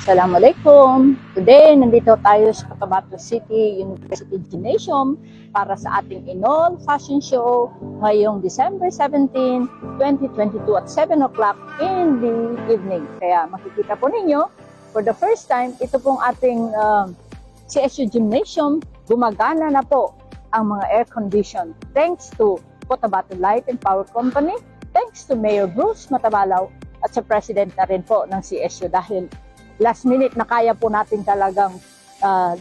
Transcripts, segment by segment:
Assalamualaikum. Today, nandito tayo sa Cotabato City University Gymnasium para sa ating Inawl Fashion Show ngayong December 17, 2022 at 7 o'clock in the evening. Kaya makikita po ninyo, for the first time, ito pong ating CSU Gymnasium, gumagana na po ang mga air condition. Thanks to Cotabato Light and Power Company, thanks to Mayor Bruce Matabalaw at sa President na rin po ng CSU dahil last minute na kaya po natin talagang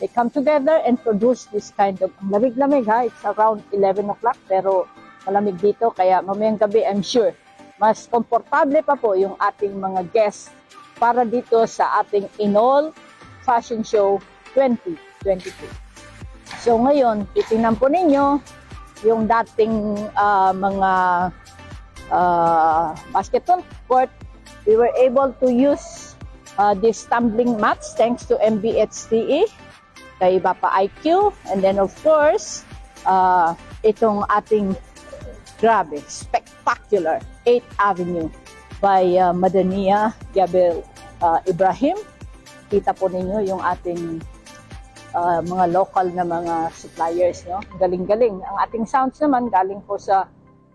they come together and produce this kind of lamig-lamig ha. It's around 11 o'clock pero malamig dito kaya mamayang gabi I'm sure mas komportable pa po yung ating mga guests para dito sa ating Inawl Fashion Show 2022. So ngayon, titingnan po ninyo yung dating mga basketball court. We were able to use these tumbling mats thanks to MBHTE, kay Bapa IQ, and then of course, itong ating grabe, spectacular 8th Avenue by Madania Gabel Ibrahim. Kita po ninyo yung ating mga local na mga suppliers, no? Galing-galing. Ang ating sounds naman galing po sa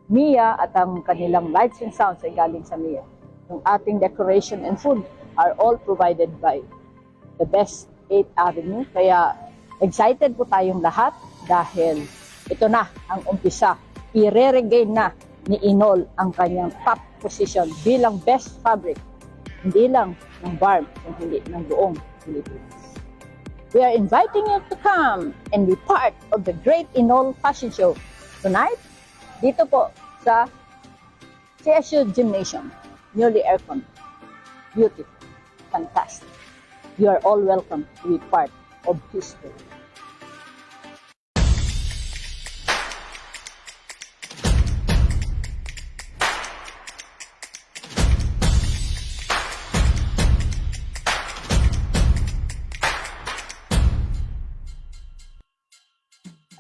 MIA at ang kanilang lights and sounds ay galing sa MIA. Yung ating decoration and food are all provided by the best 8th Avenue. Kaya excited po tayong lahat dahil ito na ang umpisa. I-regain na ni Inawl ang kanyang top position bilang best fabric. Hindi lang ng BARM, hindi ng buong Pilipinas. We are inviting you to come and be part of the great Inawl Fashion Show tonight dito po sa CSU Gymnasium. Newly aircon. Beautiful. Fantastic. You are all welcome to be part of history.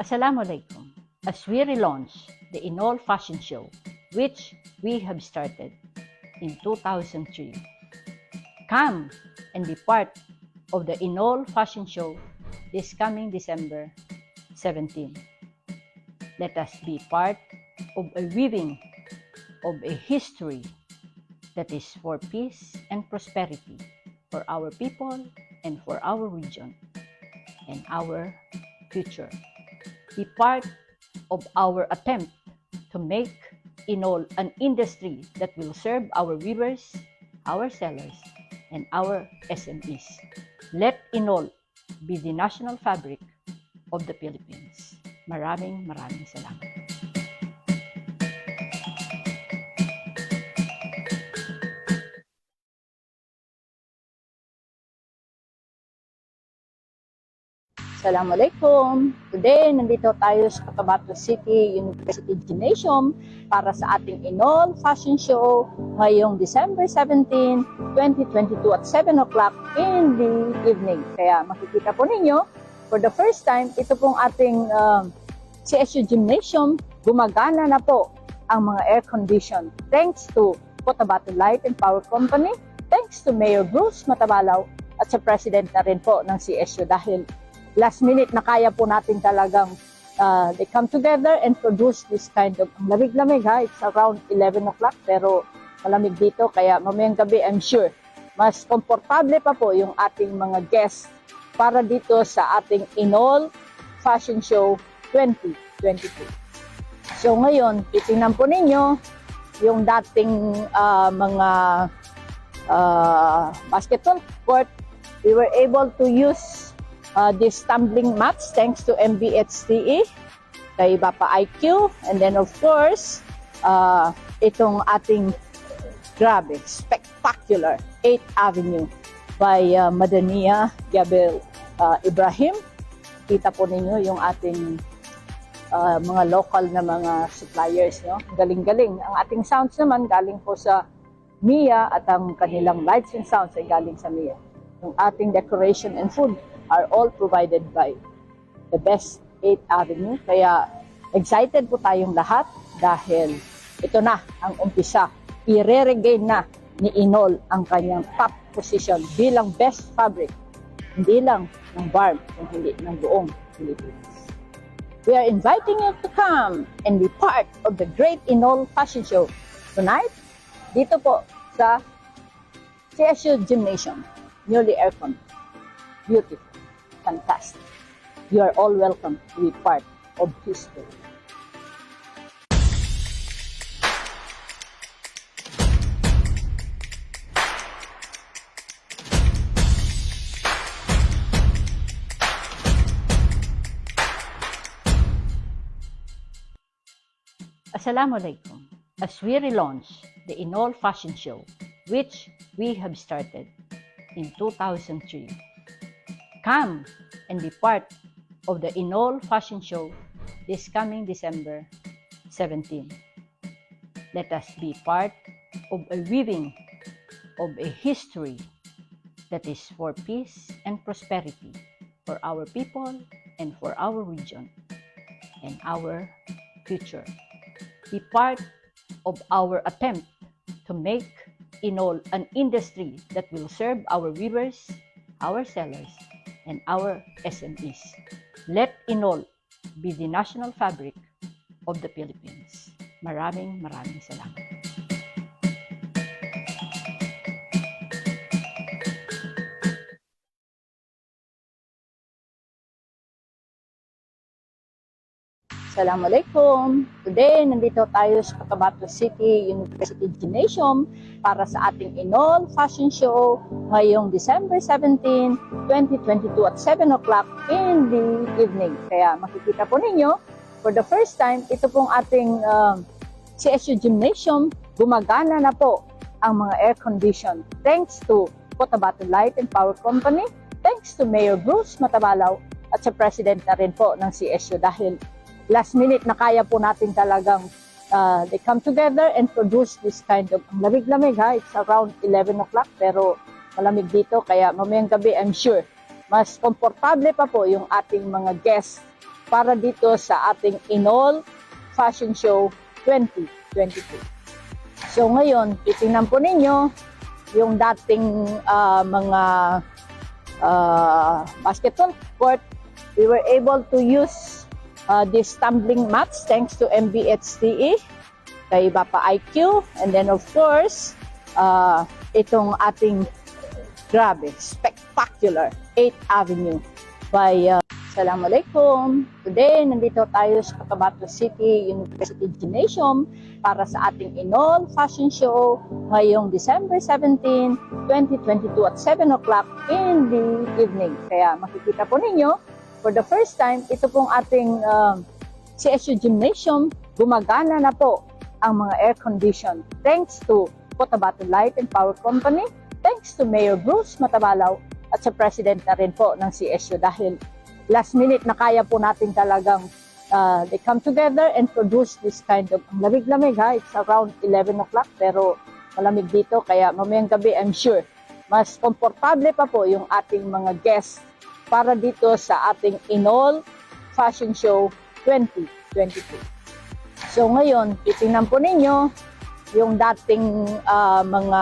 Assalamualaikum. As we relaunch the Inawl Fashion Show, which we have started in 2003, come and be part of the Inawl Fashion Show this coming December 17. Let us be part of a weaving of a history that is for peace and prosperity for our people and for our region and our future. Be part of our attempt to make Inawl an industry that will serve our weavers, our sellers, and our SMEs. Let Inawl be the national fabric of the Philippines. Maraming salamat. Assalamualaikum. Today, nandito tayo sa Cotabato City University Gymnasium para sa ating Inawl Fashion Show ngayong December 17, 2022 at 7 o'clock in the evening. Kaya makikita po ninyo, for the first time, ito pong ating CSU Gymnasium, gumagana na po ang mga air condition. Thanks to Cotabato Light and Power Company, thanks to Mayor Bruce Matabalaw at sa President na rin po ng CSU dahil last minute na kaya po natin talagang they come together and produce this kind of lamig-lamig ha. It's around 11 o'clock pero malamig dito kaya mamayang gabi I'm sure mas komportable pa po yung ating mga guests para dito sa ating Inawl Fashion Show 2022. So ngayon, titingnan po ninyo yung dating mga basketball court. We were able to use these tumbling mats thanks to MBHTE, kay Bapa IQ, and then of course, itong ating grabe, spectacular 8th Avenue by Madania Gabel Ibrahim. Kita po ninyo yung ating mga local na mga suppliers, no? Galing-galing. Ang ating sounds naman galing po sa MIA at ang kanilang lights and sounds ay galing sa MIA. Yung ating decoration and food are all provided by the best 8th Avenue. Kaya excited po tayong lahat dahil ito na ang umpisa. I-regain na ni Inawl ang kanyang top position bilang best fabric, hindi lang ng BARM, kundi ng buong Pilipinas. We are inviting you to come and be part of the Great Inawl Fashion Show tonight, dito po sa CSU Gymnasium, newly aircon. Beautiful, fantastic. You are all welcome to be part of history. Assalamualaikum. As we relaunch the Inawl Fashion Show, which we have started in 2003, come and be part of the Inawl Fashion Show this coming December 17. Let us be part of a weaving of a history that is for peace and prosperity for our people and for our region and our future. Be part of our attempt to make Inawl an industry that will serve our weavers, our sellers, and our SMEs. Let Inawl be the national fabric of the Philippines. Maraming salamat. Assalamualaikum. Today, nandito tayo sa Cotabato City University Gymnasium para sa ating Inawl Fashion Show ngayong December 17, 2022 at 7 o'clock in the evening. Kaya makikita po ninyo, for the first time, ito pong ating CSU Gymnasium, gumagana na po ang mga air condition. Thanks to Cotabato Light and Power Company, thanks to Mayor Bruce Matabalaw at sa President na rin po ng CSU dahil last minute na kaya po natin talagang they come together and produce this kind of lamig-lamig ha. It's around 11 o'clock pero malamig dito kaya mamayang gabi I'm sure mas komportable pa po yung ating mga guests para dito sa ating Inawl Fashion Show 2022. So ngayon, titingnan po ninyo yung dating mga basketball court. We were able to use these tumbling mats thanks to MBHTE, kay Bapa IQ, and then of course, itong ating grabe, spectacular 8th Avenue by Assalamualaikum. Today, nandito tayo sa Cotabato City University Gymnasium para sa ating Inawl Fashion Show ngayong December 17, 2022 at 7 o'clock in the evening. Kaya makikita po ninyo, for the first time, ito pong ating CSU Gymnasium, gumagana na po ang mga air condition. Thanks to Cotabato Light and Power Company, thanks to Mayor Bruce Matabalaw at sa President na rin po ng CSU dahil last minute na kaya po natin talagang they come together and produce this kind of lamig-lamig ha. It's around 11 o'clock pero malamig dito kaya mamayang gabi I'm sure mas komportable pa po yung ating mga guests para dito sa ating Inawl Fashion Show 2022. So ngayon, titingnan po ninyo yung dating mga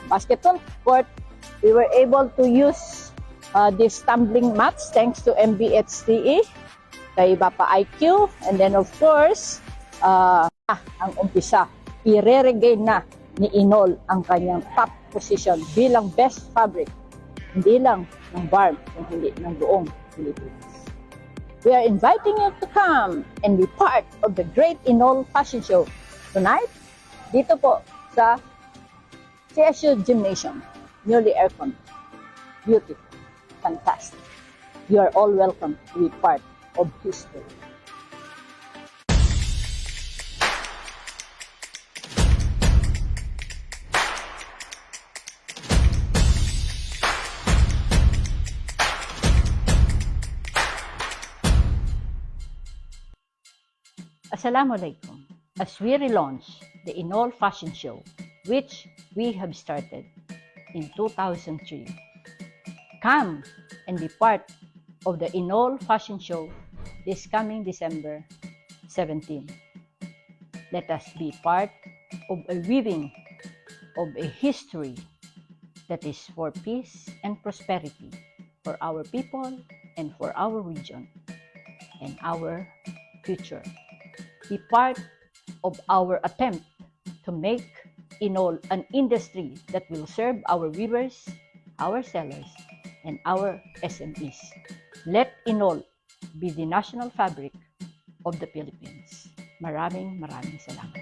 basketball court. We were able to use these tumbling mats thanks to MBHTE, kay Bapa IQ, and then of course, ang umpisa, i-regain na ni Inawl ang kanyang top position bilang best fabric, hindi lang ng BARM, kundi ng buong Pilipinas. We are inviting you to come and be part of the Great Inawl Fashion Show tonight, dito po sa CSU Gymnasium, newly aircon. Beautiful, fantastic. You are all welcome to be part of history. Assalamualaikum. As we relaunch the Inawl Fashion Show, which we have started in 2003, come and be part of the Inawl Fashion Show this coming December 17. Let us be part of a weaving of a history that is for peace and prosperity for our people and for our region and our future. Be part of our attempt to make Inawl an industry that will serve our weavers, our sellers, and our SMEs. Let Inawl be the national fabric of the Philippines. Maraming salamat.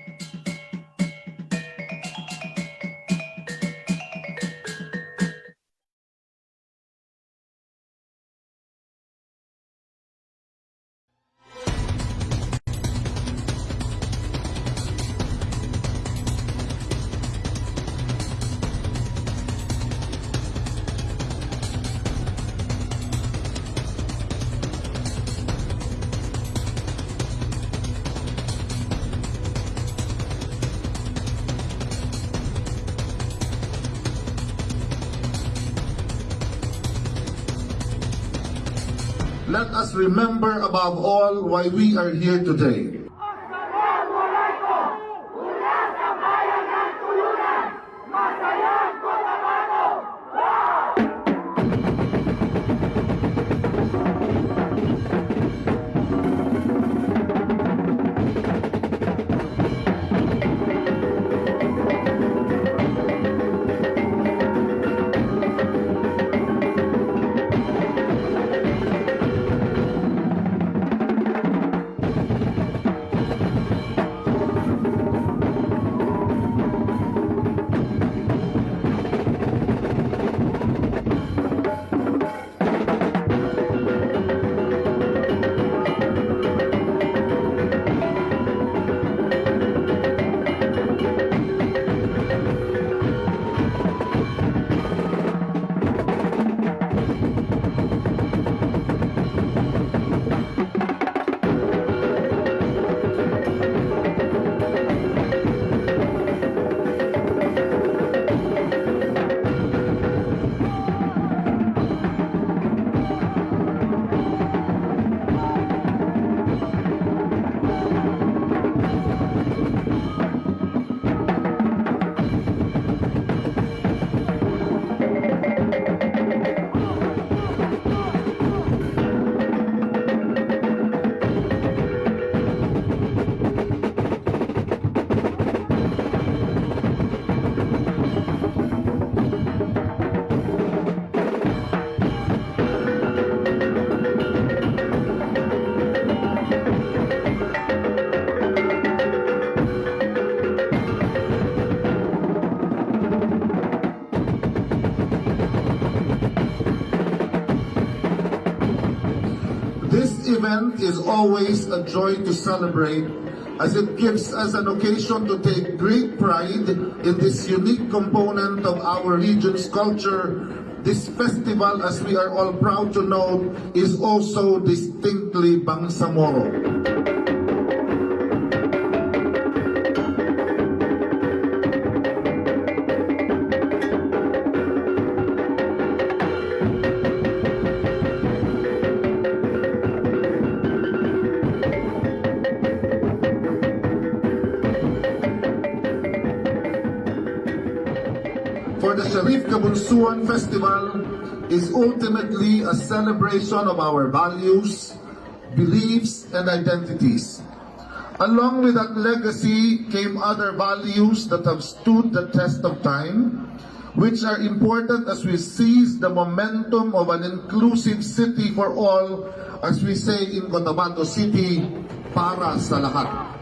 Let us remember above all why we are here today. This event is always a joy to celebrate, as it gives us an occasion to take great pride in this unique component of our region's culture. This festival, as we are all proud to know, is also distinctly Bangsamoro. For the Sharif Kabunsuan Festival is ultimately a celebration of our values, beliefs, and identities. Along with that legacy came other values that have stood the test of time, which are important as we seize the momentum of an inclusive city for all, as we say in Cotabato City, para sa lahat.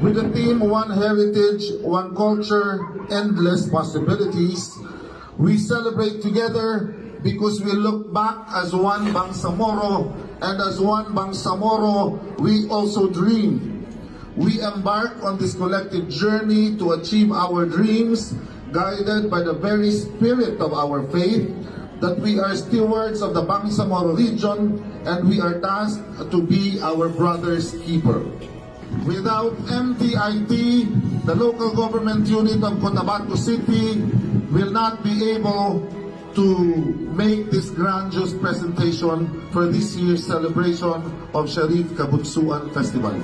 With the theme One Heritage, One Culture, Endless Possibilities, we celebrate together because we look back as one Bangsamoro, and as one Bangsamoro, we also dream. We embark on this collective journey to achieve our dreams, guided by the very spirit of our faith, that we are stewards of the Bangsamoro region and we are tasked to be our brother's keeper. Without MTIT, the local government unit of Cotabato City will not be able to make this grandiose presentation for this year's celebration of Sharif Kabutsuan Festival.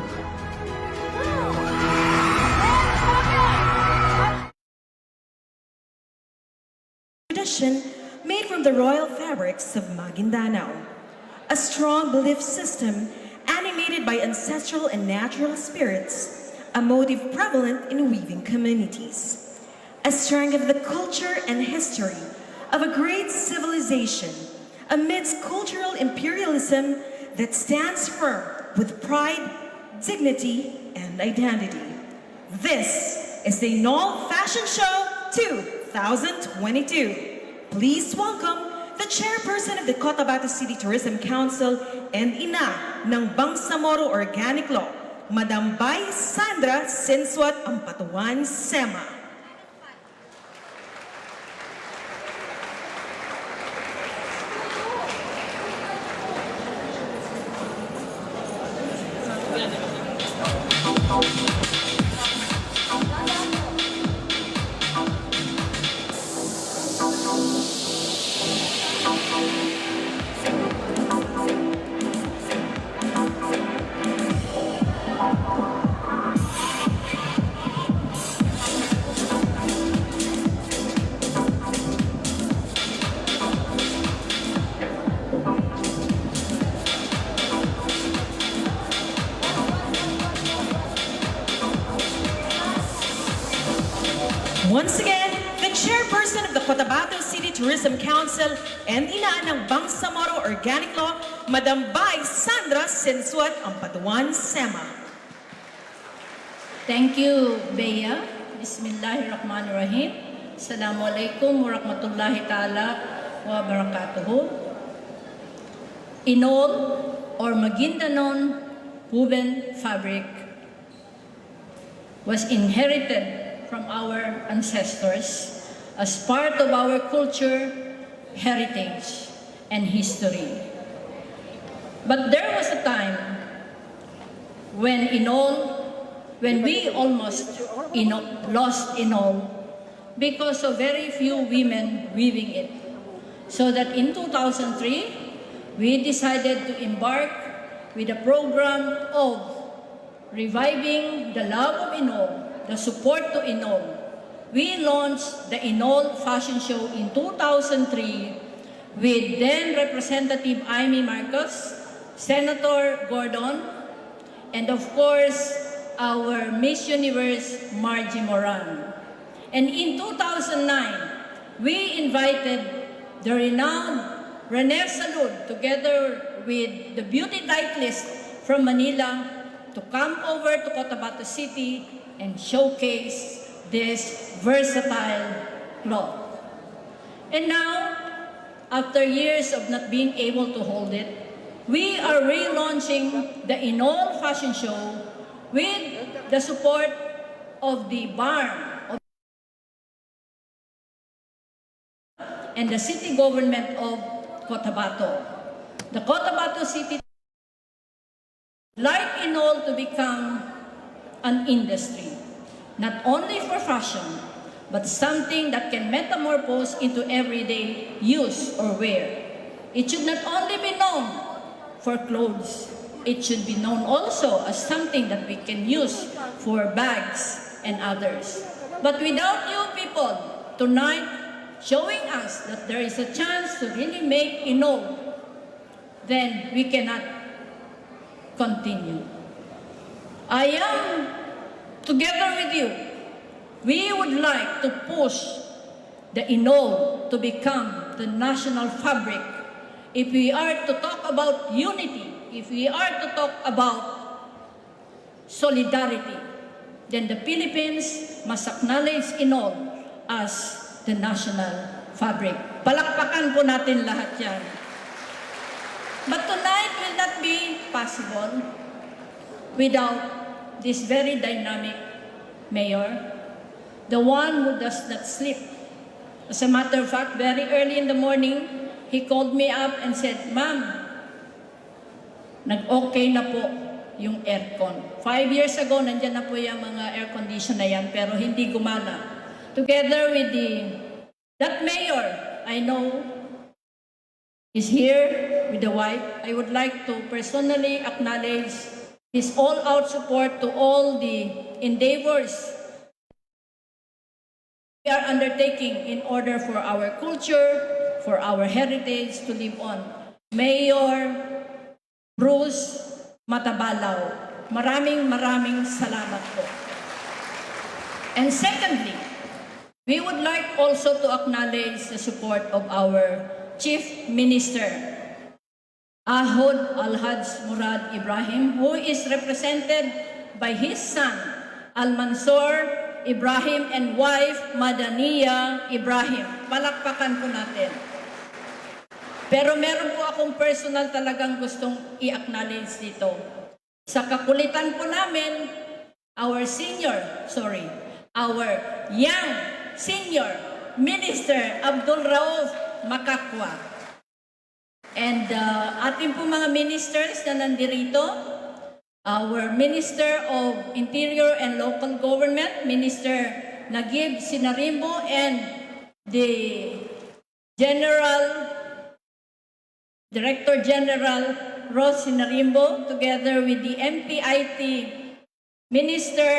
Tradition made from the royal fabrics of Maguindanao, a strong belief system animated by ancestral and natural spirits, a motive prevalent in weaving communities, a strength of the culture and history of a great civilization amidst cultural imperialism that stands firm with pride, dignity, and identity. This is the Inawl Fashion Show 2022. Please welcome the chairperson of the Cotabato City Tourism Council and ina ng Bangsamoro Organic Law, Madam Bay Sandra Senswat Ampatuan Sema. Once again, the chairperson of the Cotabato City Tourism Council and ina ng Bangsamoro Organic Law, Madam Bay Sandra Senswat Ampatuan Sema. Thank you, Bea. Bismillahirrahmanirrahim. Assalamualaikum warahmatullahi ta'ala wa barakatuhu. Inawl or Maguindanon woven fabric was inherited from our ancestors as part of our culture, heritage, and history. But there was a time when we almost lost Inawl because of very few women weaving it. So that in 2003, we decided to embark with a program of reviving the love of Inawl, the support to Inawl. We launched the Inawl Fashion Show in 2003 with then Representative Amy Marcos, Senator Gordon, and of course, our Miss Universe, Margie Moran. And in 2009, we invited the renowned Rene Salud together with the beauty stylist from Manila to come over to Cotabato City and showcase this versatile cloth. And now, after years of not being able to hold it, we are relaunching the Inawl Fashion Show with the support of the barn and the city government of Cotabato. The Cotabato City like Inawl to become an industry, not only for fashion, but something that can metamorphose into everyday use or wear. It should not only be known for clothes, it should be known also as something that we can use for bags and others. But without you people tonight showing us that there is a chance to really make Inawl, then we cannot continue. I am together with you. We would like to push the Inawl to become the national fabric. If we are to talk about unity, if we are to talk about solidarity, then the Philippines must acknowledge Inawl as the national fabric. Palakpakan po natin lahat yan. But tonight will not be possible without this very dynamic mayor, the one who does not sleep. As a matter of fact, very early in the morning, he called me up and said, "Ma'am, nag-okay na po yung aircon. 5 years ago, nandyan na po yung mga air condition na yan, pero hindi gumana. Together with that mayor, I know, is here with the wife. I would like to personally acknowledge his all-out support to all the endeavors we are undertaking in order for our culture, for our heritage to live on. Mayor Bruce Matabalaw, maraming salamat po. And secondly, we would like also to acknowledge the support of our Chief Minister, Ahod Alhaj Murad Ibrahim, who is represented by his son, Al-Mansur Ibrahim, and wife, Madania Ibrahim. Palakpakan po natin. Pero meron po akong personal talagang gustong i-acknowledge dito. Sa kakulitan po namin, our young senior Minister Abdul Rauf Makakwa. And ating po mga ministers na nandirito, our Minister of Interior and Local Government, Minister Nagib Sinarimbo, and the Director General Ros Sinarimbo, together with the MPIT Minister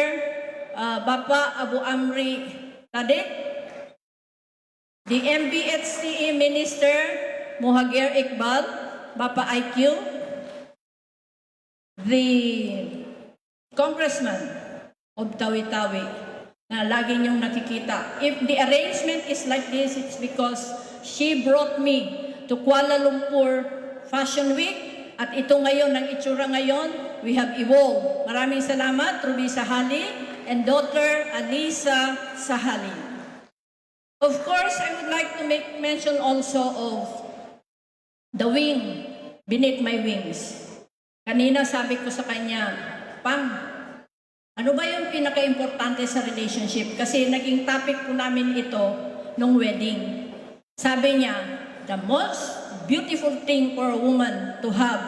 Bapa Abu Amri Tadik, the MBHCE Minister Muhagir Iqbal, Bapa IQ, the Congressman of Tawi-Tawi na lagi niyong nakikita. If the arrangement is like this, it's because she brought me to Kuala Lumpur Fashion Week, at ito ngayon, ang itsura ngayon, we have evolved. Maraming salamat, Ruby Sahali and daughter Alisa Sahali. Of course, I would like to make mention also of the wing beneath my wings. Kanina sabi ko sa kanya, Pam, ano ba yung pinaka-importante sa relationship? Kasi naging topic po namin ito nung wedding. Sabi niya, the most beautiful thing for a woman to have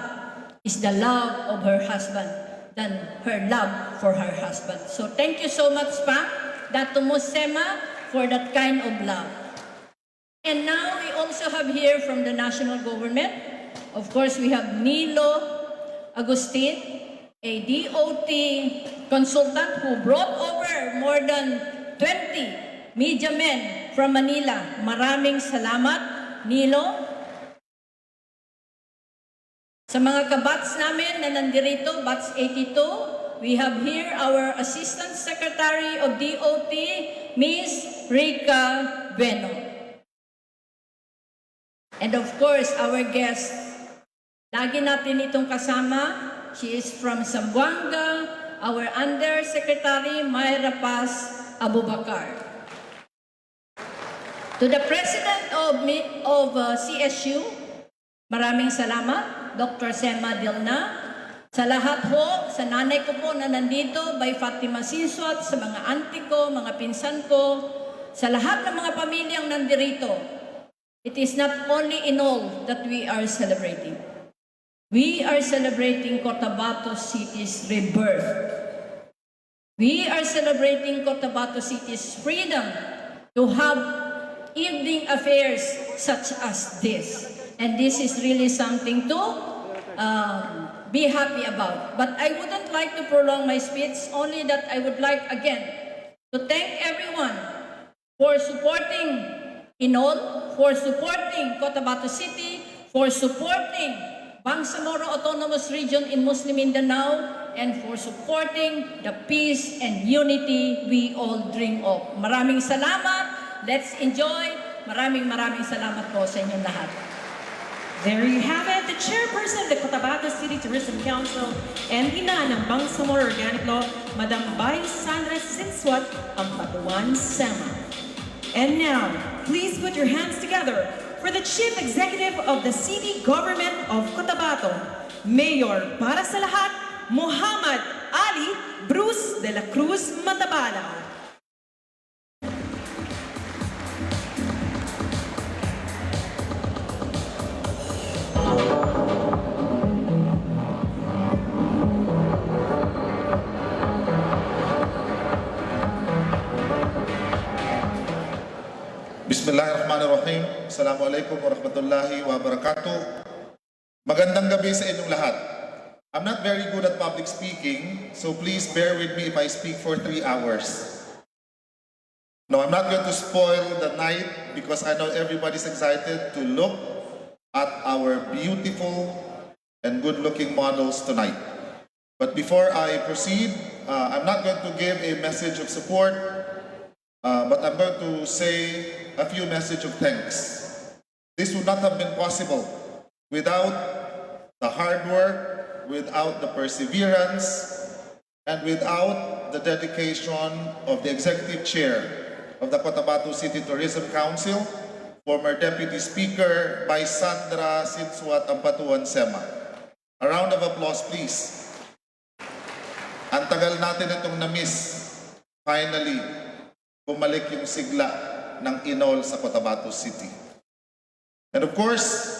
is the love of her husband than her love for her husband. So thank you so much, Pam, Datu Musema, for that kind of love. And now we also have here from the national government, of course, we have Nilo Agustin, a DOT consultant who brought over more than 20 media men from Manila. Maraming salamat, Nilo. Sa mga kabats namin na nandirito, Bats 82, we have here our Assistant Secretary of DOT, Ms. Rica Bueno. And of course, our guest, lagi natin itong kasama. She is from Zamboanga, our Undersecretary, Myra Paz Abubakar. To the President of CSU, maraming salamat, Dr. Sema Dilna. Sa lahat po, sa nanay ko po na nandito, by Fatima Siswat, sa mga auntie ko, mga pinsan ko, sa lahat ng mga pamilyang nandirito, it is not only Inawl that we are celebrating. We are celebrating Cotabato City's rebirth. We are celebrating Cotabato City's freedom to have evening affairs such as this. And this is really something to be happy about. But I wouldn't like to prolong my speech, only that I would like again to thank everyone for supporting Inawl, for supporting Cotabato City, for supporting Bangsamoro Autonomous Region in Muslim Mindanao, and for supporting the peace and unity we all dream of. Maraming salamat. Let's enjoy. Maraming salamat po sa inyong lahat. There you have it, the chairperson of the Cotabato City Tourism Council and ina ng Bangsamoro Organic Law, Madam Bay Sandra Sinswat Ampatuan Sama. And now, please put your hands together for the Chief Executive of the City Government of Cotabato, Mayor para sa lahat, Muhammad Ali Bruce de la Cruz Matabala. Bismillahirrahmanirrahim. Assalamualaikum warahmatullahi wabarakatuh. Magandang gabi sa inyong lahat. I'm not very good at public speaking, so please bear with me if I speak for 3 hours. No, I'm not going to spoil the night because I know everybody's excited to look at our beautiful and good-looking models tonight. But before I proceed, I'm not going to give a message of support, but I'm going to say a few messages of thanks. This would not have been possible without the hard work, without the perseverance, and without the dedication of the Executive Chair of the Cotabato City Tourism Council, former Deputy Speaker by Sandra Sinswat Ampatuan Sema. A round of applause, please. Ang tagal natin itong na-miss. Finally, bumalik yung sigla ng Inawl sa Cotabato City. And of course,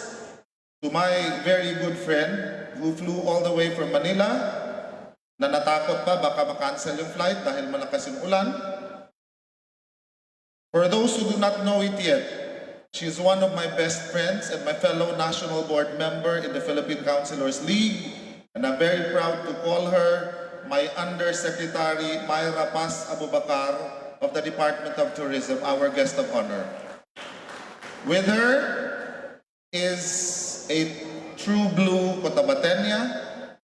to my very good friend who flew all the way from Manila, na natakot pa baka makancel yung flight dahil malakas yung ulan. For those who do not know it yet, she is one of my best friends and my fellow national board member in the Philippine Councilors League, and I'm very proud to call her my Undersecretary Myra Paz Abubakar of the Department of Tourism, our guest of honor. With her is a true blue Cotabatenya,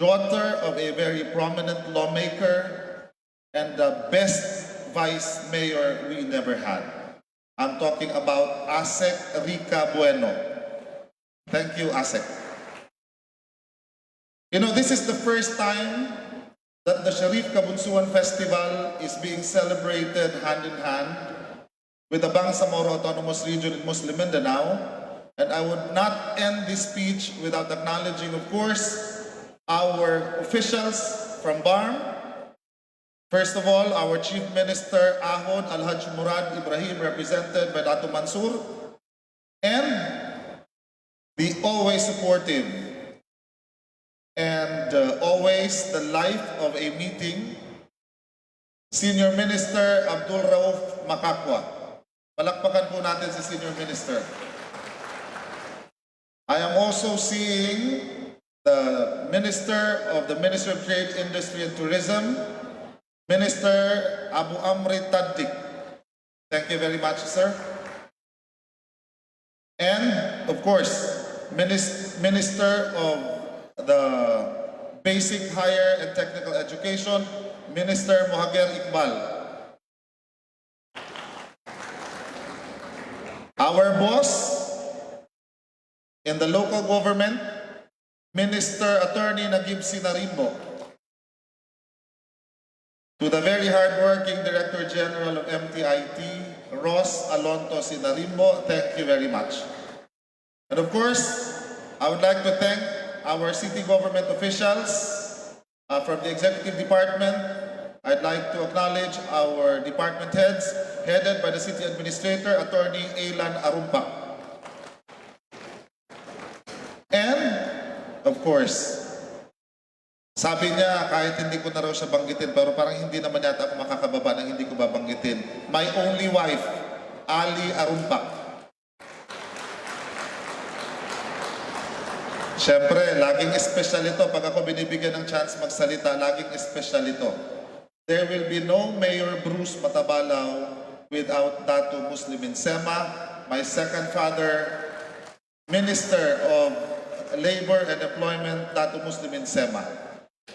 daughter of a very prominent lawmaker, and the best vice mayor we never had. I'm talking about Asek Rica Bueno. Thank you, Asek. You know, this is the first time that the Sharif Kabunsuan Festival is being celebrated hand in hand with the Bangsamoro Autonomous Region in Muslim Mindanao. And I would not end this speech without acknowledging, of course, our officials from BARM. First of all, our Chief Minister Ahod Alhaj Murad Ibrahim, represented by Dato Mansur, and the always supportive and always the life of a meeting, Senior Minister Abdul Rauf Makakwa. Palakpakan po natin si Senior Minister. I am also seeing the Minister of the Ministry of Trade, Industry and Tourism, Minister Abu Amri Taddik. Thank you very much, sir. And of course, Minister of the Basic, Higher and Technical Education, Minister Mohager Iqbal. Our boss in the local government, Minister Attorney Nagib Sinarimbo. To the very hardworking Director General of MTIT, Ross Alonto Sinarimbo, thank you very much. And of course, I would like to thank our city government officials from the executive department. I'd like to acknowledge our department heads, headed by the city administrator, Attorney Ailan Arumpa. And, of course, sabi niya, kahit hindi ko na raw siya banggitin, pero parang hindi naman yata ako makakababa nang hindi ko babanggitin. My only wife, Ali Arumpa. Siyempre, laging espesyal ito. Pag ako binibigyan ng chance magsalita, laging espesyal ito. There will be no Mayor Bruce Matabalaw without Dato Muslimin Sema, my second father, Minister of Labor and Employment, Dato Muslimin Sema.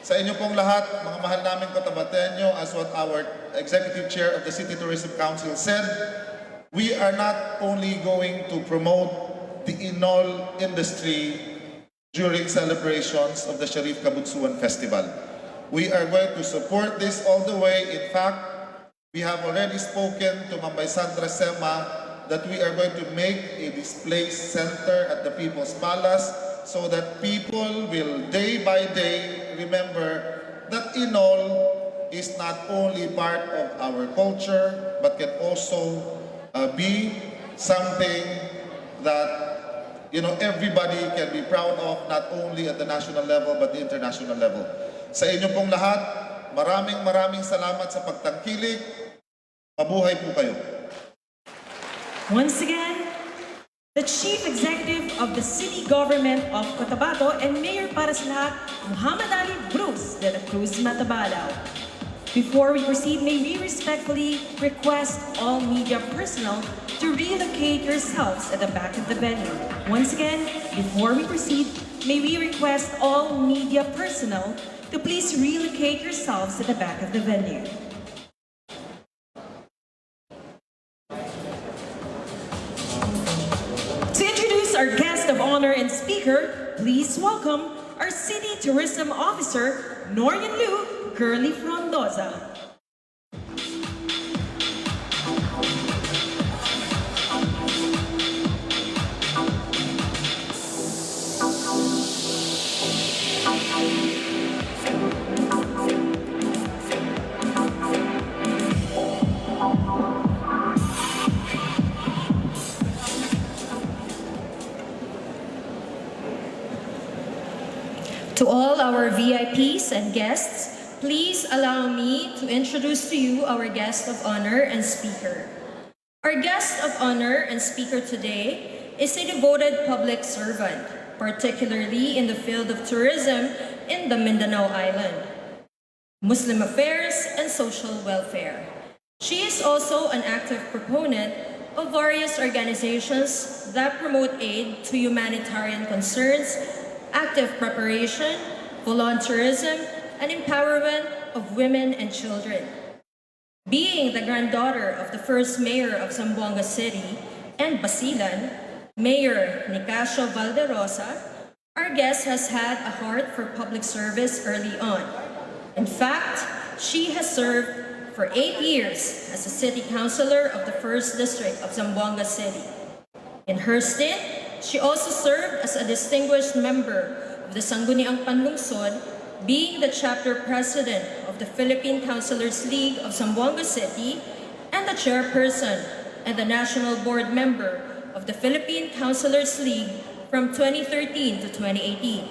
Sa inyo pong lahat, mga mahal namin Cotabateño, as what our Executive Chair of the City Tourism Council said, we are not only going to promote the Inawl industry during celebrations of the Sharif Kabunsuan Festival. We are going to support this all the way. In fact, we have already spoken to Mambay Sandra Sema that we are going to make a display center at the People's Palace so that people will day by day remember that Inawl is not only part of our culture but can also be something that everybody can be proud of, not only at the national level but the international level. Sa inyo pong lahat, maraming salamat sa pagtangkilik. Mabuhay po kayo. Once again, the Chief Executive of the City Government of Cotabato and Mayor para sa lahat, Muhammad Ali Bruce de la Cruz Matabalaw. Before we proceed, may we respectfully request all media personnel to relocate yourselves at the back of the venue. Once again, before we proceed, may we request all media personnel to please relocate yourselves at the back of the venue. To introduce our guest of honor and speaker, please welcome our City Tourism Officer, Norian Lu Curly Frondoza. To all our VIPs and guests, please allow me to introduce to you our guest of honor and speaker. Our guest of honor and speaker today is a devoted public servant, particularly in the field of tourism in the Mindanao Island, Muslim affairs, and social welfare. She is also an active proponent of various organizations that promote aid to humanitarian concerns, active preparation, volunteerism, and empowerment of women and children. Being the granddaughter of the first mayor of Zamboanga City and Basilan, Mayor Nicasio Valderosa, our guest has had a heart for public service early on. In fact, she has served for 8 years as a city councilor of the 1st District of Zamboanga City. In her stint, she also served as a distinguished member of the Sangguniang Panlungsod, being the chapter president of the Philippine Councilors League of Zamboanga City and the chairperson and the national board member of the Philippine Councilors League from 2013 to 2018.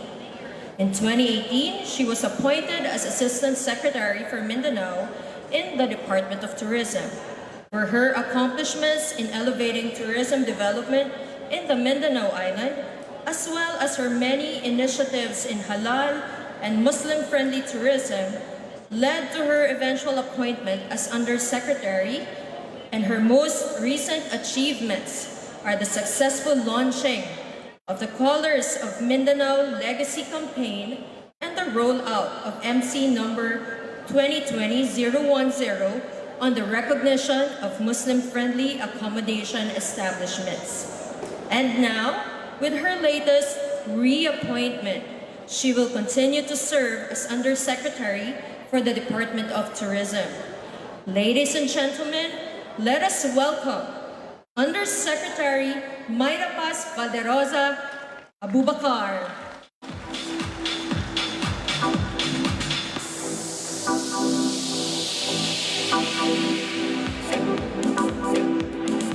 In 2018, she was appointed as Assistant Secretary for Mindanao in the Department of Tourism, where her accomplishments in elevating tourism development in the Mindanao Island, as well as her many initiatives in halal and Muslim-friendly tourism, led to her eventual appointment as Undersecretary, and her most recent achievements are the successful launching of the Colors of Mindanao Legacy Campaign and the rollout of MC number 2020-010 on the recognition of Muslim-friendly accommodation establishments. And now, with her latest reappointment, she will continue to serve as Undersecretary for the Department of Tourism. Ladies and gentlemen, let us welcome Undersecretary Mayra Paz Valderosa Abubakar.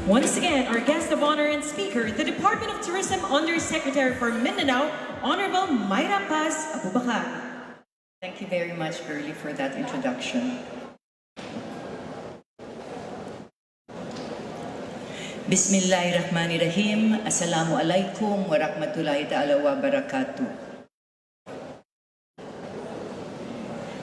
Once again, our guest of honor and speaker, the Department of Tourism Undersecretary for Mindanao, Honorable Mayra Paz Abubakar. Thank you very much, Curly, for that introduction. Bismillahirrahmanirrahim. Assalamu alaikum wa rahmatullahi ta'ala wa barakatuh.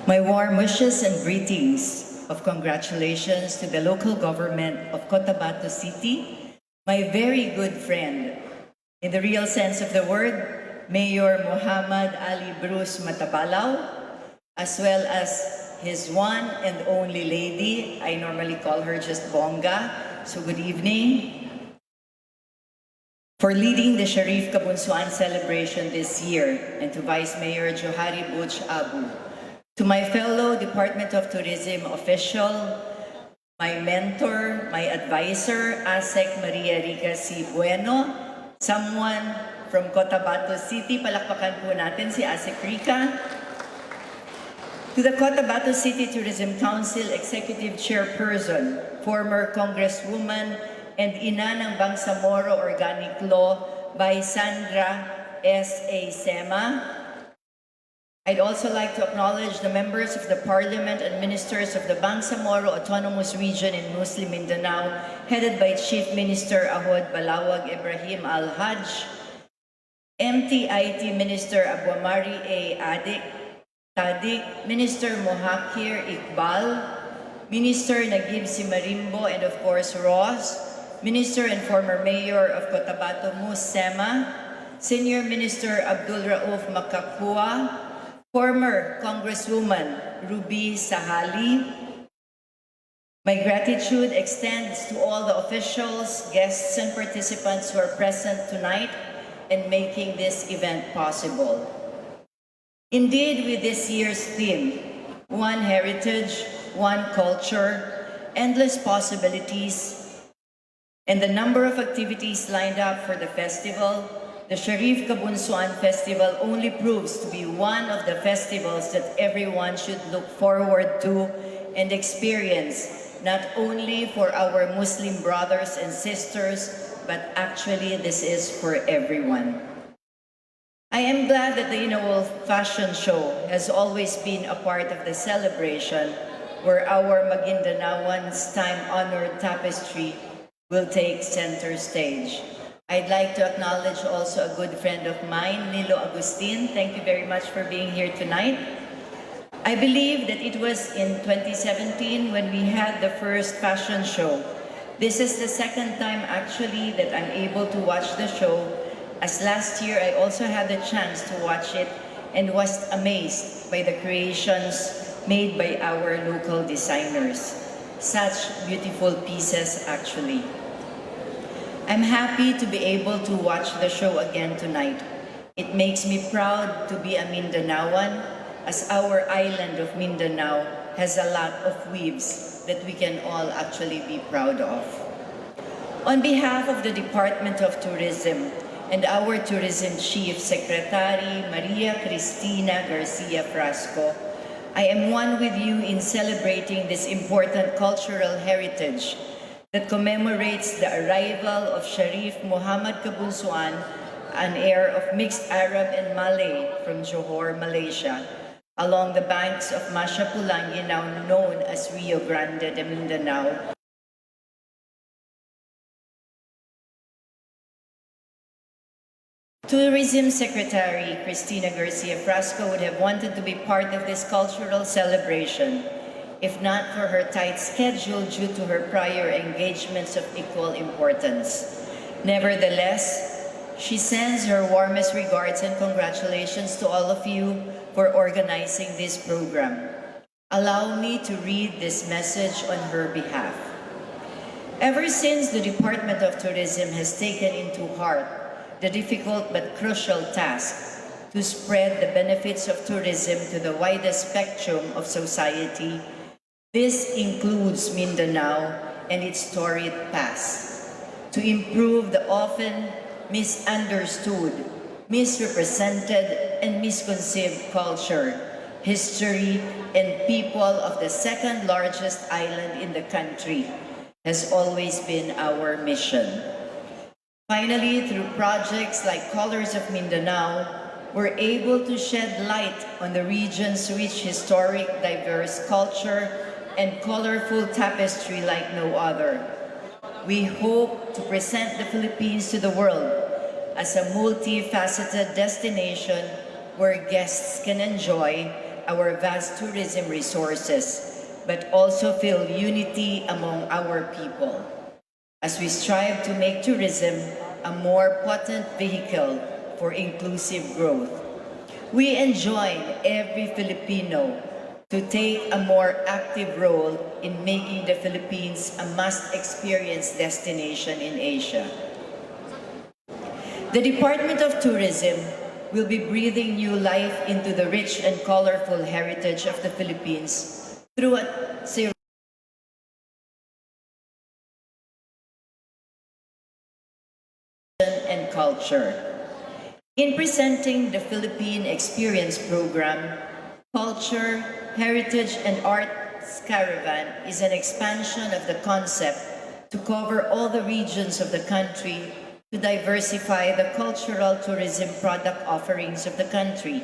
My warm wishes and greetings of congratulations to the local government of Cotabato City, my very good friend, in the real sense of the word, Mayor Muhammad Ali Bruce Matabalaw, as well as his one and only lady. I normally call her just Bonga. So good evening. For leading the Sharif Kabunsuan celebration this year, and to Vice Mayor Johari Butch Abu. To my fellow Department of Tourism official, my mentor, my advisor, ASEC Maria Rica C. Bueno, someone from Cotabato City, palakpakan po natin si ASEC Rica. To the Cotabato City Tourism Council Executive Chairperson, former Congresswoman and ina ng Bangsamoro Organic Law by Sandra S.A. Sema. I'd also like to acknowledge the members of the Parliament and ministers of the Bangsamoro Autonomous Region in Muslim Mindanao, headed by Chief Minister Ahod Balawag Ibrahim Al-Hajj, MTIT Minister Abuamari A. Tadik, Minister Mohakir Iqbal, Minister Nagib Simarimbo, and of course Ross, Minister and former Mayor of Cotabato Mus Sema, Senior Minister Abdul Rauf Makakua, former Congresswoman Ruby Sahali. My gratitude extends to all the officials, guests, and participants who are present tonight in making this event possible. Indeed, with this year's theme, One Heritage, One Culture, Endless Possibilities, and the number of activities lined up for the festival, the Sharif Kabunsuan Festival only proves to be one of the festivals that everyone should look forward to and experience, not only for our Muslim brothers and sisters, but actually this is for everyone. I am glad that the Inawl Fashion Show has always been a part of the celebration, where our Maguindanaoans' time-honored tapestry will take center stage. I'd like to acknowledge also a good friend of mine, Nilo Agustin. Thank you very much for being here tonight. I believe that it was in 2017 when we had the first fashion show. This is the second time actually that I'm able to watch the show, as last year I also had the chance to watch it and was amazed by the creations made by our local designers. Such beautiful pieces actually. I'm happy to be able to watch the show again tonight. It makes me proud to be a Mindanaoan, as our island of Mindanao has a lot of weaves that we can all actually be proud of. On behalf of the Department of Tourism and our Tourism Chief Secretary, Maria Cristina Garcia Frasco, I am one with you in celebrating this important cultural heritage that commemorates the arrival of Sharif Muhammad Kabunsuan, an heir of mixed Arab and Malay from Johor, Malaysia, along the banks of Mashapulangi, now known as Rio Grande de Mindanao. Tourism Secretary Cristina Garcia Frasco would have wanted to be part of this cultural celebration, if not for her tight schedule due to her prior engagements of equal importance. Nevertheless, she sends her warmest regards and congratulations to all of you for organizing this program. Allow me to read this message on her behalf. Ever since the Department of Tourism has taken into heart the difficult but crucial task to spread the benefits of tourism to the widest spectrum of society, this includes Mindanao and its storied past, to improve the often misunderstood, misrepresented, and misconceived culture, history, and people of the second largest island in the country has always been our mission. Finally, through projects like Colors of Mindanao, we're able to shed light on the region's rich historic, diverse culture and colorful tapestry like no other. We hope to present the Philippines to the world as a multifaceted destination where guests can enjoy our vast tourism resources, but also feel unity among our people, as we strive to make tourism a more potent vehicle for inclusive growth. We enjoin every Filipino to take a more active role in making the Philippines a must-experience destination in Asia. The Department of Tourism will be breathing new life into the rich and colorful heritage of the Philippines through a series and culture. In presenting the Philippine Experience Program, Culture, Heritage, and Arts Caravan is an expansion of the concept to cover all the regions of the country to diversify the cultural tourism product offerings of the country.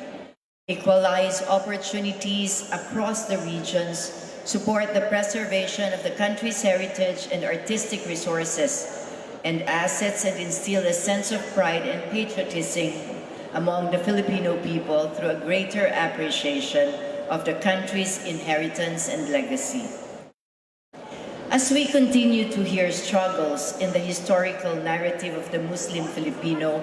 equalize opportunities across the regions, support the preservation of the country's heritage and artistic resources and assets, and instill a sense of pride and patriotism among the Filipino people through a greater appreciation of the country's inheritance and legacy. As we continue to hear struggles in the historical narrative of the Muslim Filipino,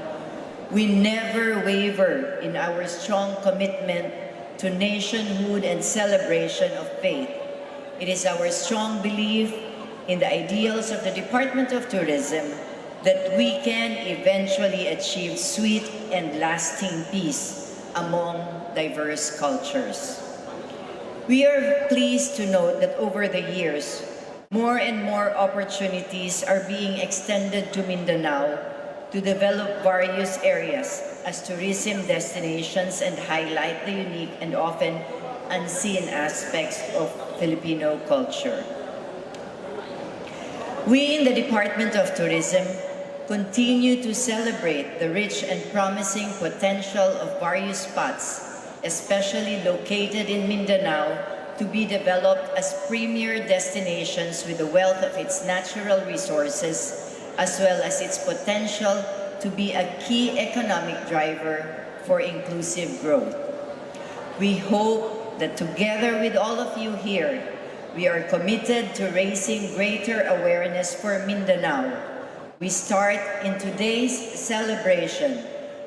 we never waver in our strong commitment to nationhood and celebration of faith. It is our strong belief in the ideals of the Department of Tourism that we can eventually achieve sweet and lasting peace among diverse cultures. We are pleased to note that over the years, more and more opportunities are being extended to Mindanao to develop various areas as tourism destinations and highlight the unique and often unseen aspects of Filipino culture. We in the Department of Tourism continue to celebrate the rich and promising potential of various spots, especially located in Mindanao, to be developed as premier destinations with the wealth of its natural resources, as well as its potential to be a key economic driver for inclusive growth. We hope that together with all of you here, we are committed to raising greater awareness for Mindanao. We start in today's celebration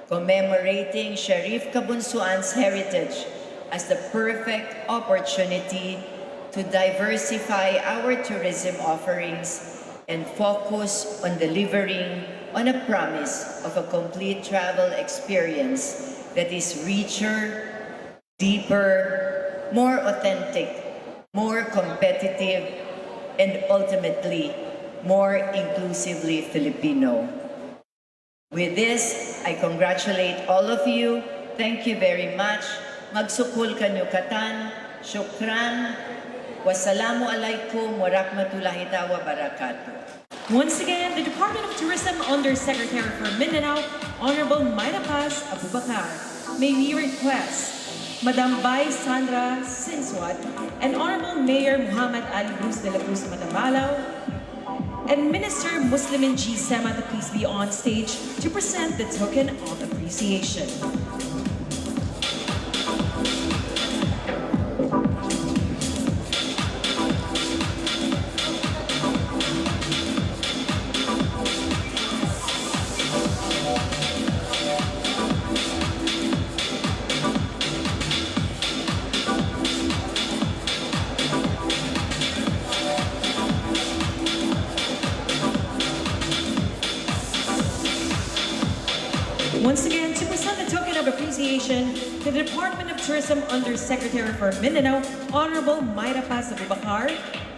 commemorating Sharif Kabunsuan's heritage as the perfect opportunity to diversify our tourism offerings and focus on delivering on a promise of a complete travel experience that is richer, deeper, more authentic, more competitive, and ultimately more inclusively Filipino. With this, I congratulate all of you. Thank you very much. Magsukul kanyo katan. Shukran. Wassalamu alaikum wa rahmatullahi wa barakatuh. Once again, the Department of Tourism Undersecretary for Mindanao, Honorable Mayra Paz Abubakar, may we request Madam Bai Sandra Sinswat and Honorable Mayor Muhammad Ali Cruz de la Cruz Matamalaw and Minister Muslimin G. Sema to please be on stage to present the token of appreciation. Once again, to present the token of appreciation to the Department of Tourism Undersecretary for Mindanao, Honorable Mayra Paz Abubakar,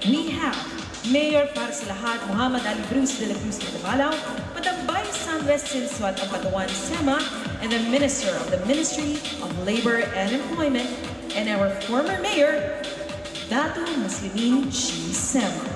we have Mayor para sa lahat Muhammad Ali Cruz de la Cruz Matamalaw, Madam Bai Sandra Sinswat of Batawan Sema, and the Minister of the Ministry of Labor and Employment, and our former Mayor, Datu Muslimin G. Sema.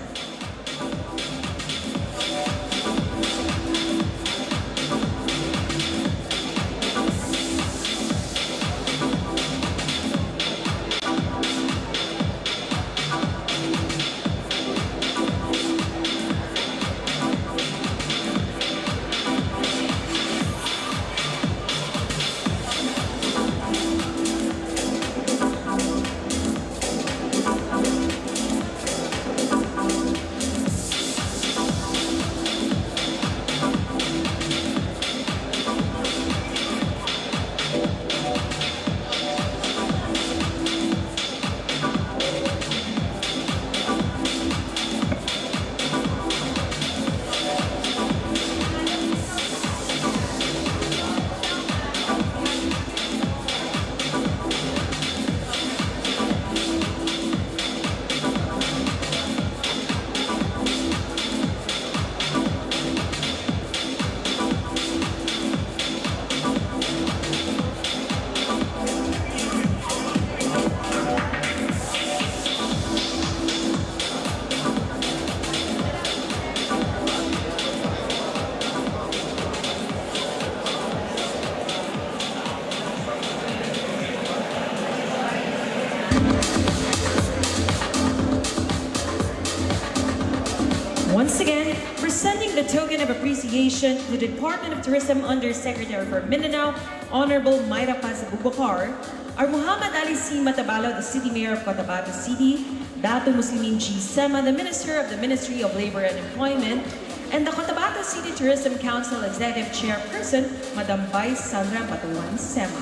the token of appreciation to the Department of Tourism Undersecretary for Mindanao, Honorable Myra Paz Abubakar, are Muhammad Ali C. Matabalo, the City Mayor of Cotabato City, Dato Muslimin G. Sema, the Minister of the Ministry of Labor and Employment, and the Cotabato City Tourism Council Executive Chairperson, Madam Vice Sandra Batuan Sema.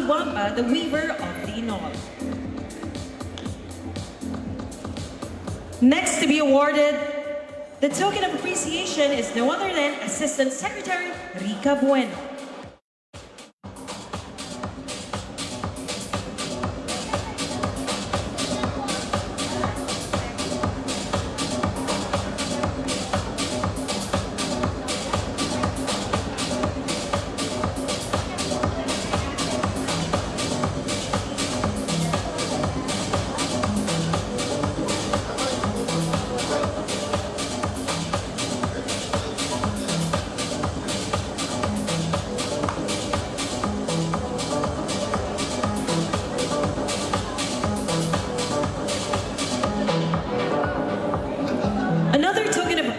Wamba, the weaver of the Inawl. Next to be awarded the token of appreciation is no other than Assistant Secretary Rica Bueno.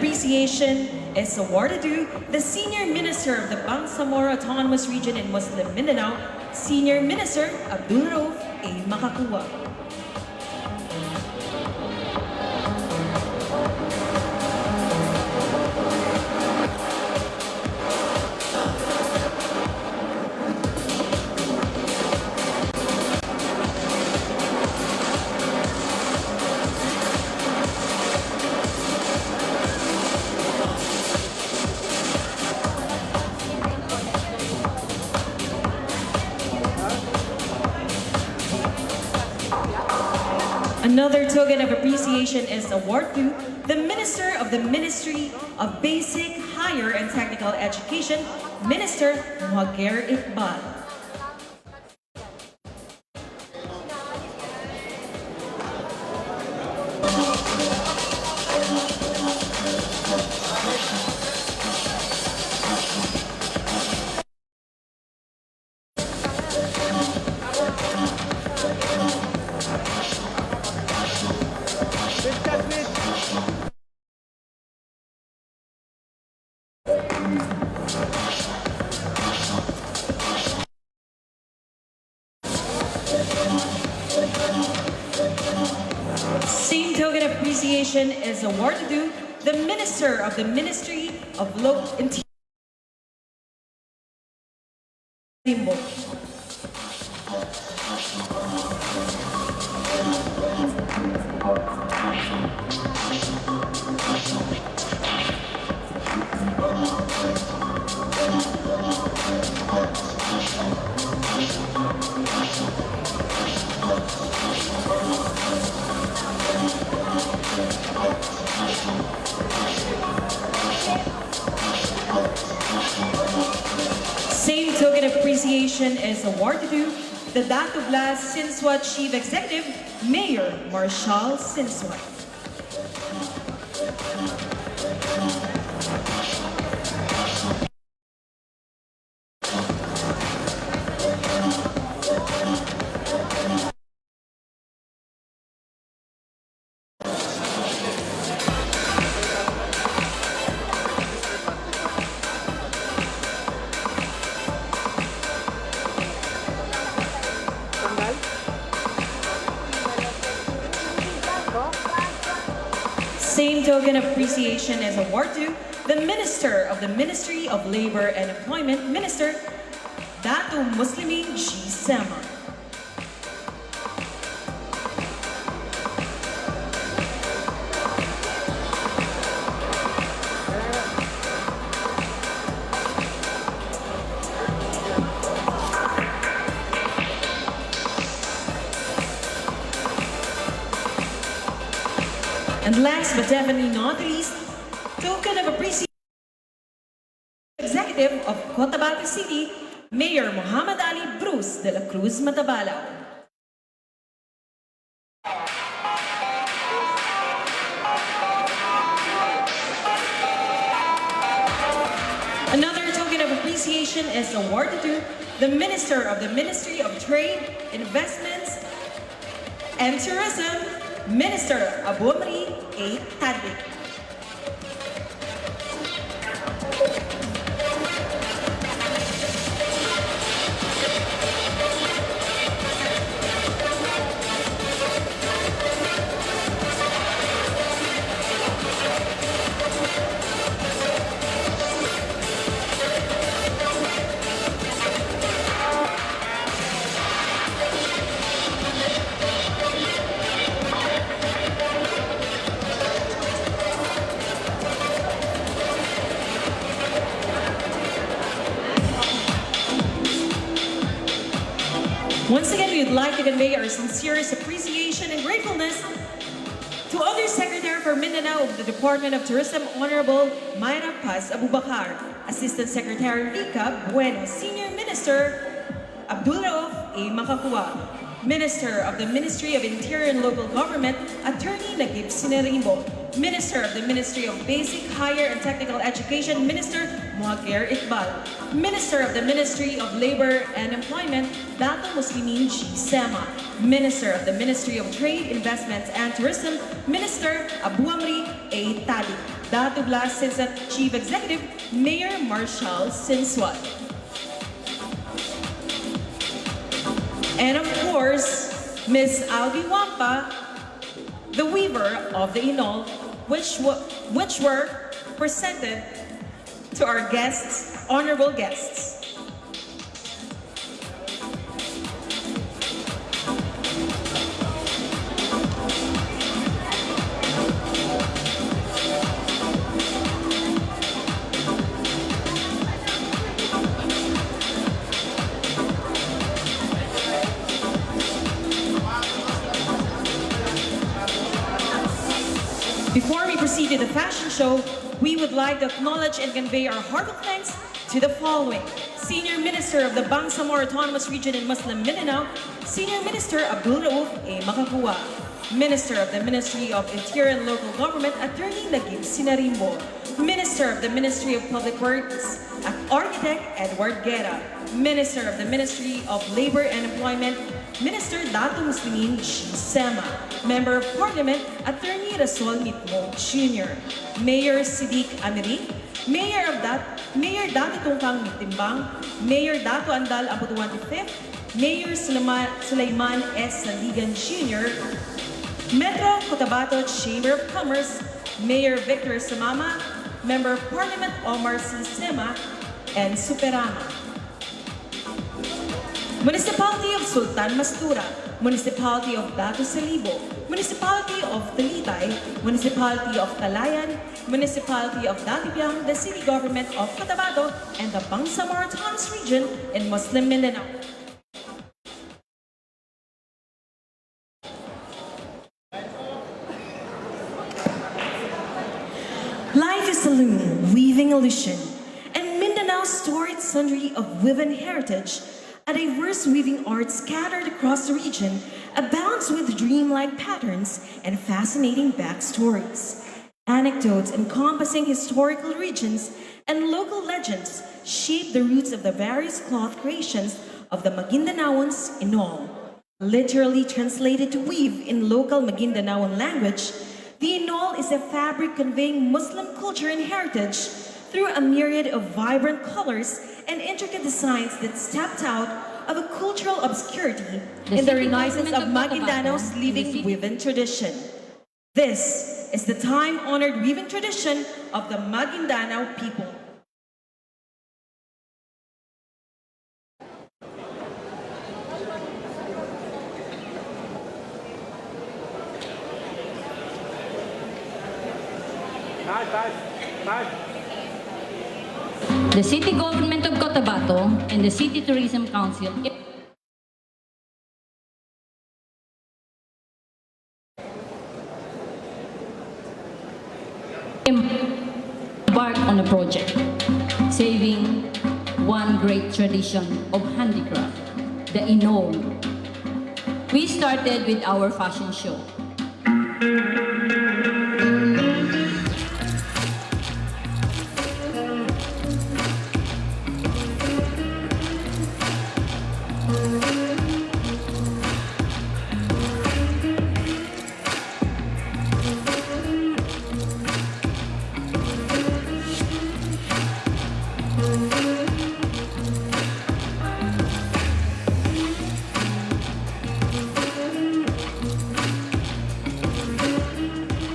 Appreciation is awarded to the Senior Minister of the Bangsamoro Autonomous Region in Muslim Mindanao, Senior Minister Abdul Rauf A. Makakuwa. Another token of appreciation is awarded to the Minister of the Ministry of Basic, Higher and Technical Education, Minister Muhager Iqbal. Same token of appreciation is awarded to the Minister of the Ministry of Interior. Same token of appreciation is awarded to the Dato Blas Sinswat Chief Executive, Mayor Marshall Sinswat. Same token of appreciation is awarded to the Minister of the Ministry of Labor and Employment, Minister Dato Muslimin G. Sema. And last but definitely not least, token of appreciation, Executive Executive of Cotabato City, Mayor Muhammad Ali Bruce de la Cruz Matabalaw. Another token of appreciation is awarded to the Minister of the Ministry of Trade, Investments, and Tourism, Minister Abumri A. Tadbik. Once again, we would like to convey our sincerest appreciation and gratefulness to Undersecretary for Mindanao of the Department of Tourism, Honorable Mayra Paz Abubakar, Assistant Secretary Rica Bueno, Senior Minister Abdul Rauf A. Makakua, Minister of the Ministry of Interior and Local Government, Attorney Nagib Sinerimbo, Minister of the Ministry of Basic, Higher and Technical Education, Minister Muhager Iqbal, Minister of the Ministry of Labor and Employment, Dato Muslimin G. Sema, Minister of the Ministry of Trade, Investments and Tourism, Minister Abu Amri A. Tali, Dato Blas Sinsat, Chief Executive, Mayor Marshall Sinswat. And of course, Ms. Albi Wampa, the weaver of the Inawl, which were presented to our guests, honorable guests. Before we proceed to the fashion show, we would like to acknowledge and convey our heartfelt thanks to the following: Senior Minister of the Bangsamoro Autonomous Region in Muslim Mindanao, Senior Minister Abdul Rauf A. Makakua, Minister of the Ministry of Interior and Local Government, Attorney Nagib Sinarimbo, Minister of the Ministry of Public Works, Architect Edward Guerra, Minister of the Ministry of Labor and Employment, Minister Dato Muslimin G. Sema, Member of Parliament, Attorney Rasol Mitmo Jr., Mayor Siddiq Amiri, Mayor Dato Tungkang Mitimbang, Mayor Dato Andal Abutuan V, Mayor Sulaiman S. Sandigan Jr., Metro Cotabato Chamber of Commerce, Mayor Victor Samama, Member of Parliament Omar C. Sema, and Superama. Municipality of Sultan Mastura, Municipality of Dato Salibo, Municipality of Talitay, Municipality of Talayan, Municipality of Datipiang, the City Government of Cotabato, and the Bangsamoro Autonomous Region in Muslim Mindanao. Life is a loom, weaving illusion, and Mindanao's storied sundry of woven heritage, a diverse weaving art scattered across the region, abounds with dreamlike patterns and fascinating backstories. Anecdotes encompassing historical regions and local legends shape the roots of the various cloth creations of the Magindanaoans Inawl. Literally translated to weave in local Magindanaoan language, the Inawl is a fabric conveying Muslim culture and heritage through a myriad of vibrant colors and intricate designs that stepped out of a cultural obscurity in the renaissance of Maguindanao's living weaving tradition. This is the time-honored weaving tradition of the Maguindanao people. The City Government of Cotabato and the City Tourism Council embarked on a project, saving one great tradition of handicraft, the Inawl. We started with our fashion show.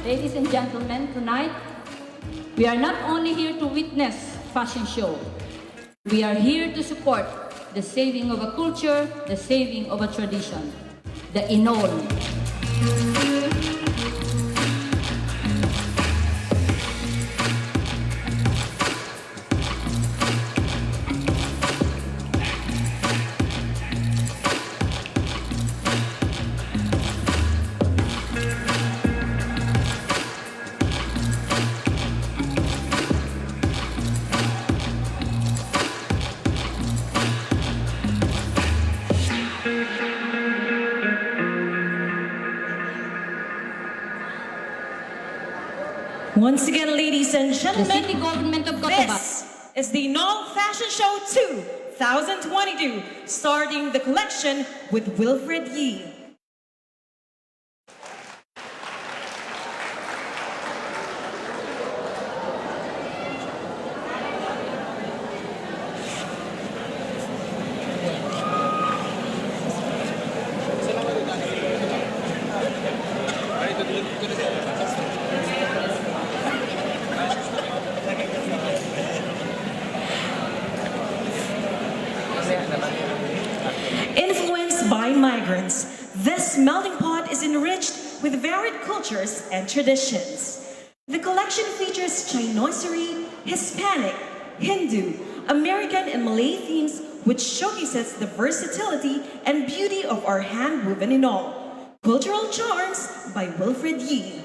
Ladies and gentlemen, tonight, we are not only here to witness fashion show. We are here to support the saving of a culture, the saving of a tradition, the Inawl. Once again, ladies and The gentlemen, city government of Cotabato. this is the Inawl Fashion Show 2022, starting the collection with Wilfred Yee. Influenced by migrants, this melting pot is enriched with varied cultures and traditions. The collection features Chinoiserie, Hispanic, Hindu, American, and Malay themes, which showcases the versatility and beauty of our hand-woven Inawl. Cultural Charms by Wilfred Yee.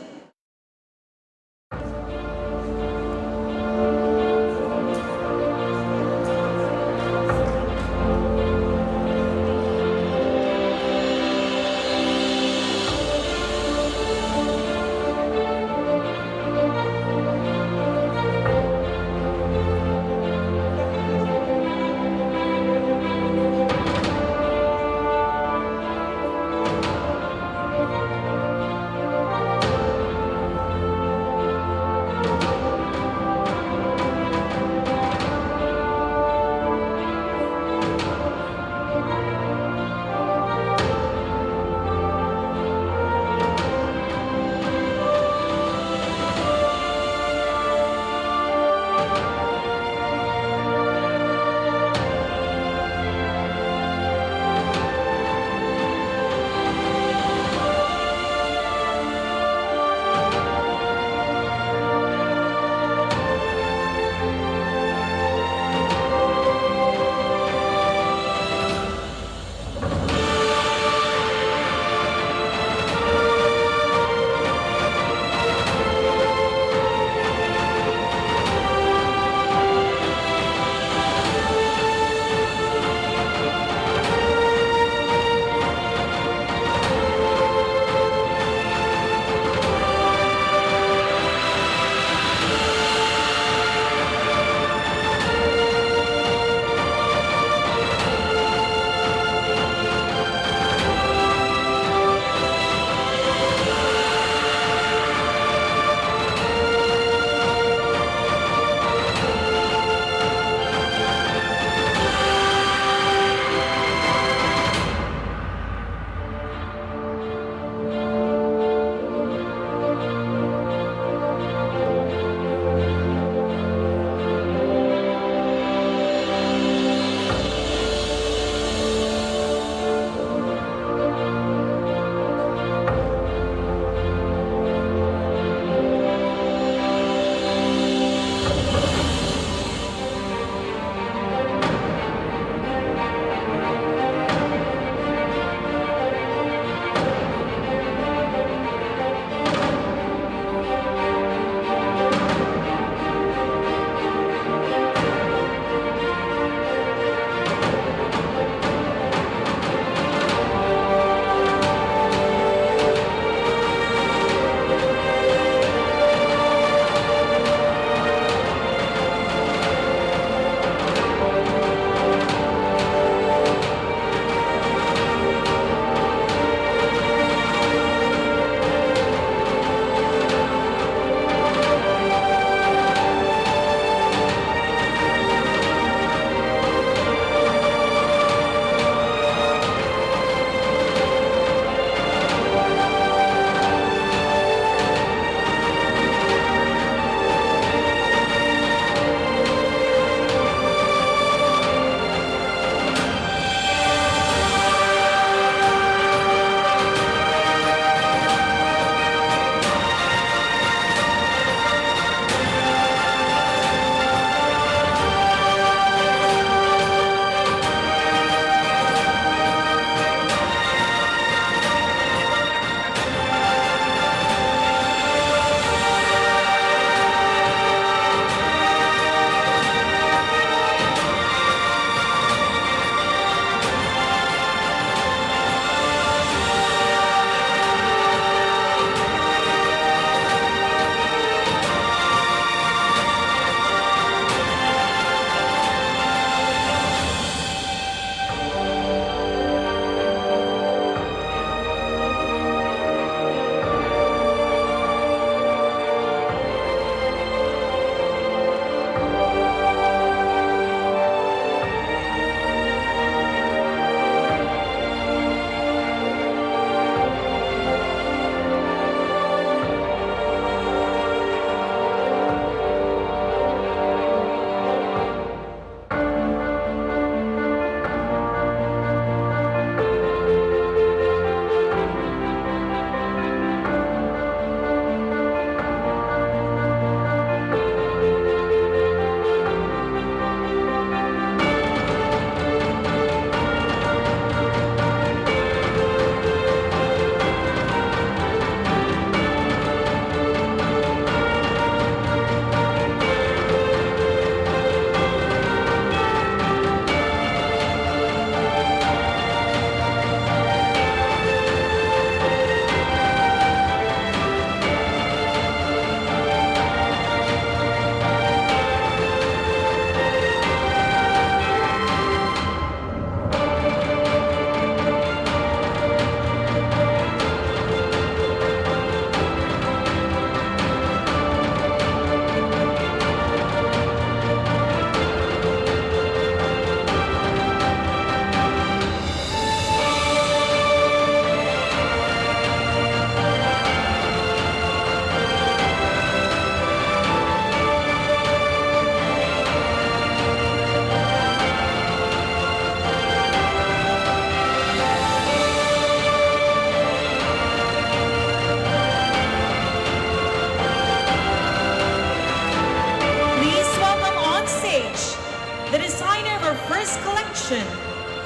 first collection,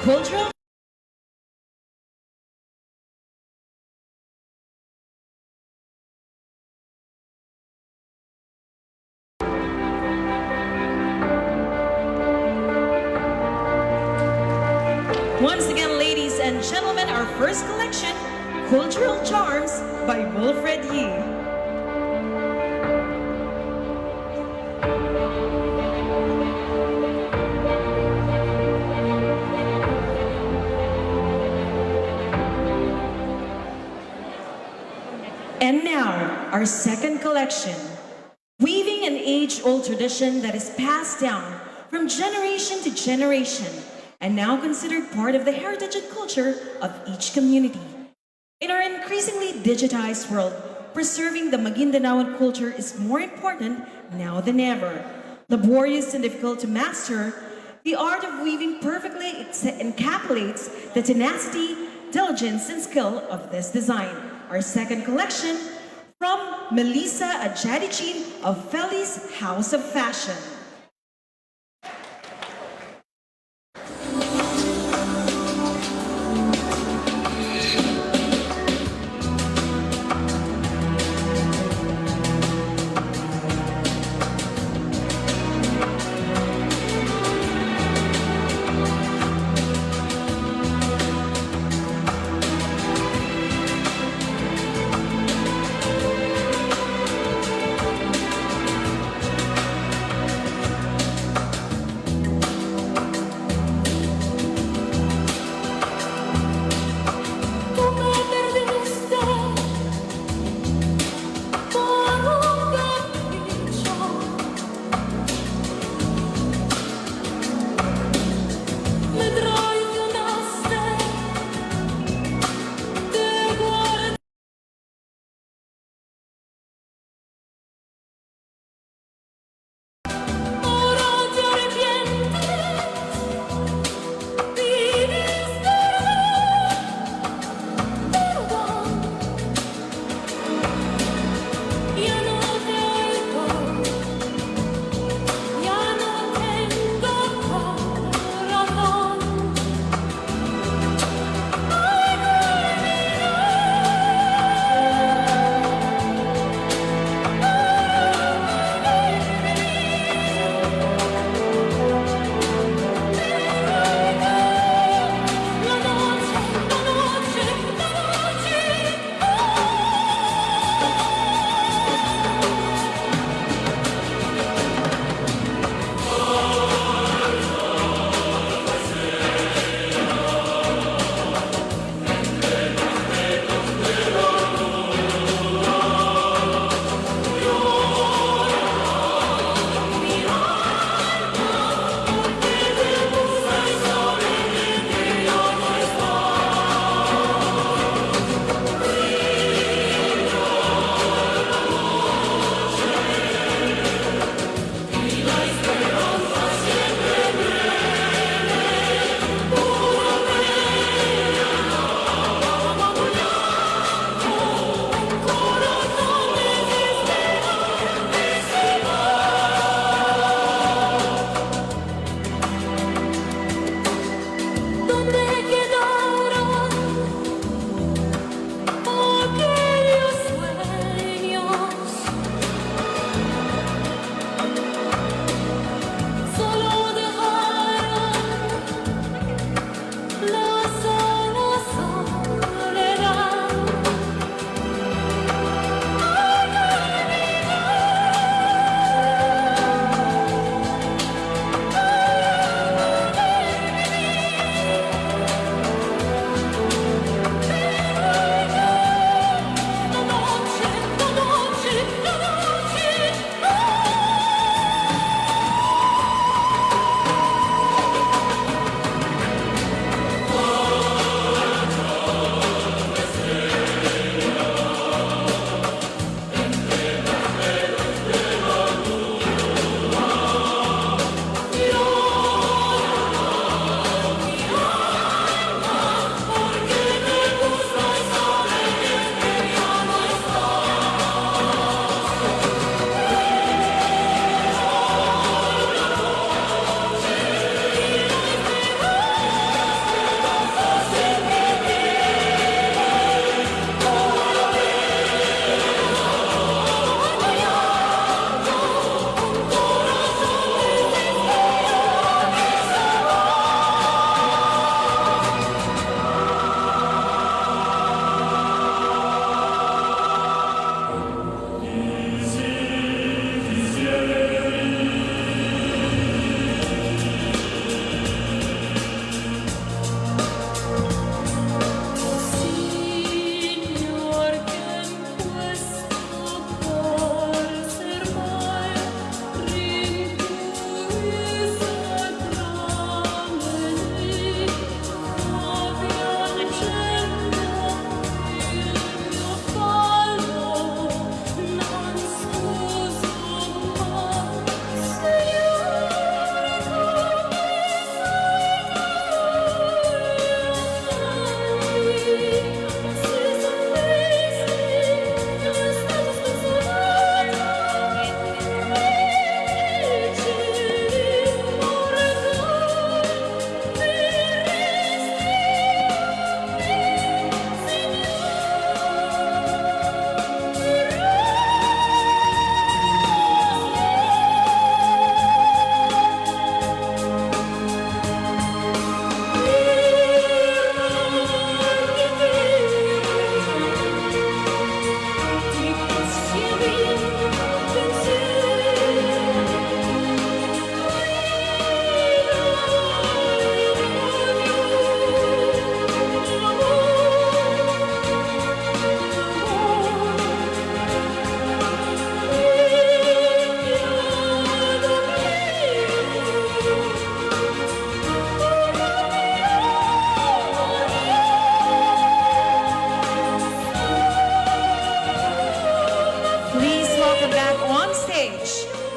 Cultural. Once again, ladies and gentlemen, our first collection, Cultural Charms by Wilfred Yee. And now, our second collection, weaving an age-old tradition that is passed down from generation to generation and now considered part of the heritage and culture of each community. In our increasingly digitized world, preserving the Maguindanaoan culture is more important now than ever. Laborious and difficult to master, the art of weaving perfectly encapsulates the tenacity, diligence, and skill of this design. Our second collection, from Melissa Adjadichin of Feli's House of Fashion.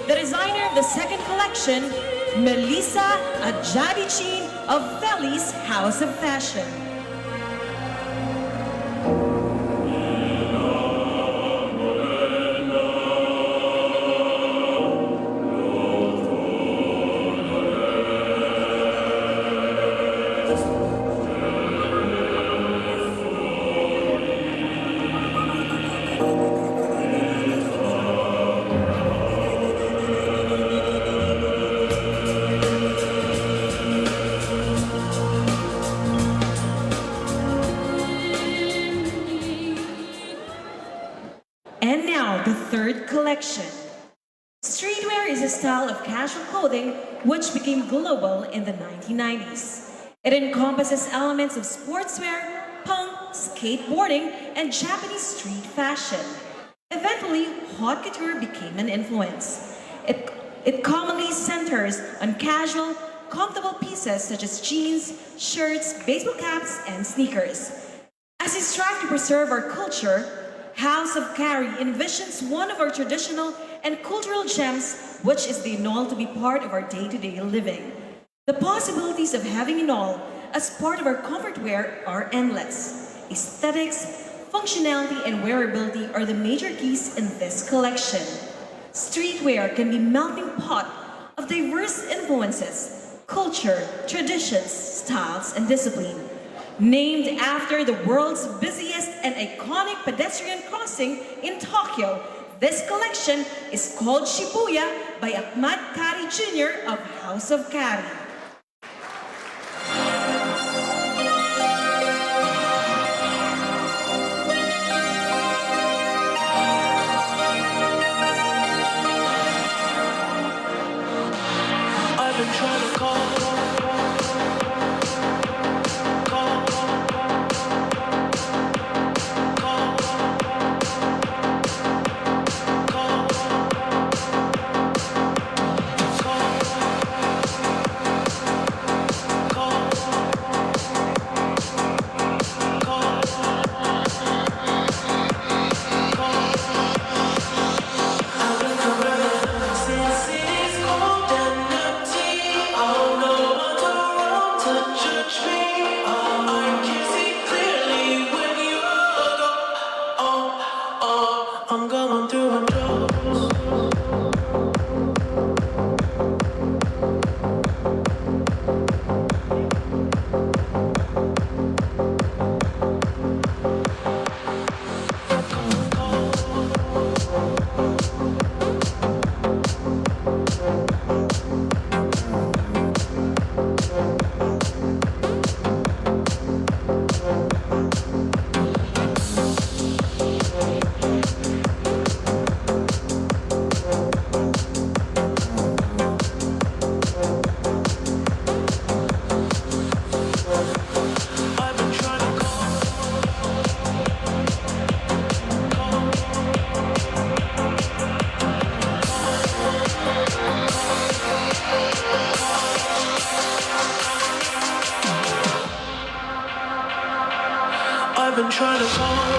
the designer of the second collection, Melissa Adjadichin of Feli's House of Fashion. And now, the third collection. Streetwear is a style of casual clothing which became global in the 1990s. It encompasses elements of sportswear, punk, skateboarding, and Japanese street fashion. Eventually, haute couture became an influence. It commonly centers on casual, comfortable pieces such as jeans, shirts, baseball caps, and sneakers. As we strive to preserve our culture, House of Carry envisions one of our traditional and cultural gems, which is the Inawl, to be part of our day-to-day living. The possibilities of having Inawl as part of our comfort wear are endless. Aesthetics, functionality, and wearability are the major keys in this collection. Streetwear can be melting pot of diverse influences, culture, traditions, styles, and discipline. Named after the world's busiest and iconic pedestrian crossing in Tokyo, this collection is called Shibuya by Ahmad Kari Jr. of House of Kari. I've been trying to call. I'm going through a drought. I've been trying to I've been trying to call.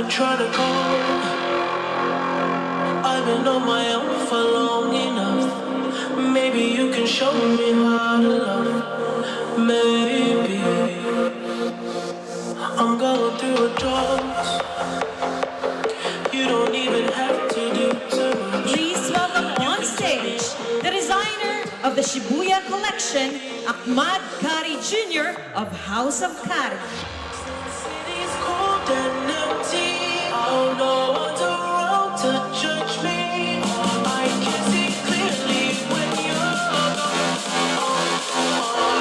been trying to call. I've been on my own for long enough. Maybe you can show me how to love. Maybe I'm going through a drought. You don't even have to do too much. Please welcome on stage the designer of the Shibuya collection, Ahmad Kari Jr. of House of Kari. City's cold and empty. Oh, no one's around to judge me. I can see clearly when you're gone.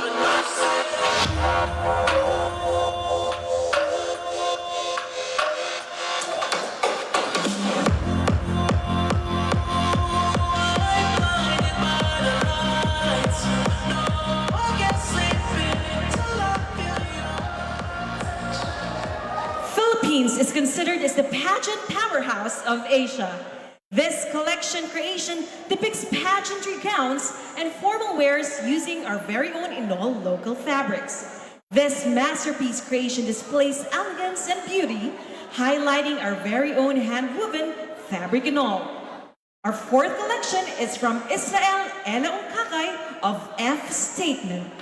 And I say, I'm blinded by the lights. No, I can't sleep until I feel you. Philippines is considered as the pageant powerhouse of Asia. This collection creation depicts pageantry gowns and formal wears using our very own Inawl local fabrics. This masterpiece creation displays elegance and beauty, highlighting our very own hand-woven fabric Inawl. Our fourth collection is from Israel Ella Unkakay of F Statement.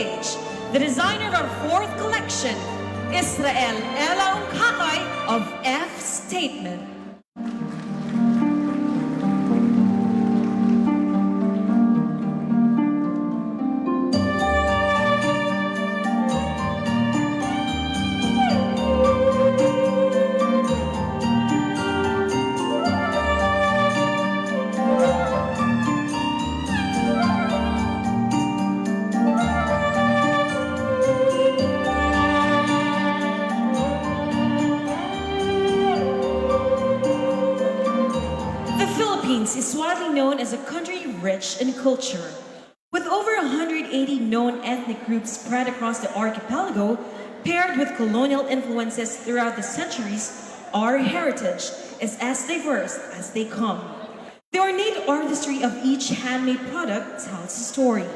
stage the designer of our fourth collection, Israel Ella Ungkakay of F Statement. The Philippines is widely known as a country rich in culture. With over 180 known ethnic groups spread across the archipelago, paired with colonial influences throughout the centuries, our heritage is as diverse as they come. The ornate artistry of each handmade product tells a story.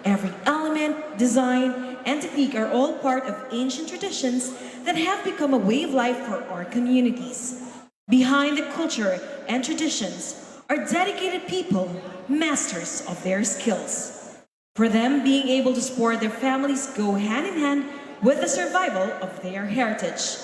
Every element, design, and technique are all part of ancient traditions that have become a way of life for our communities. Behind the culture and traditions are dedicated people, masters of their skills. For them, being able to support their families go hand in hand with the survival of their heritage.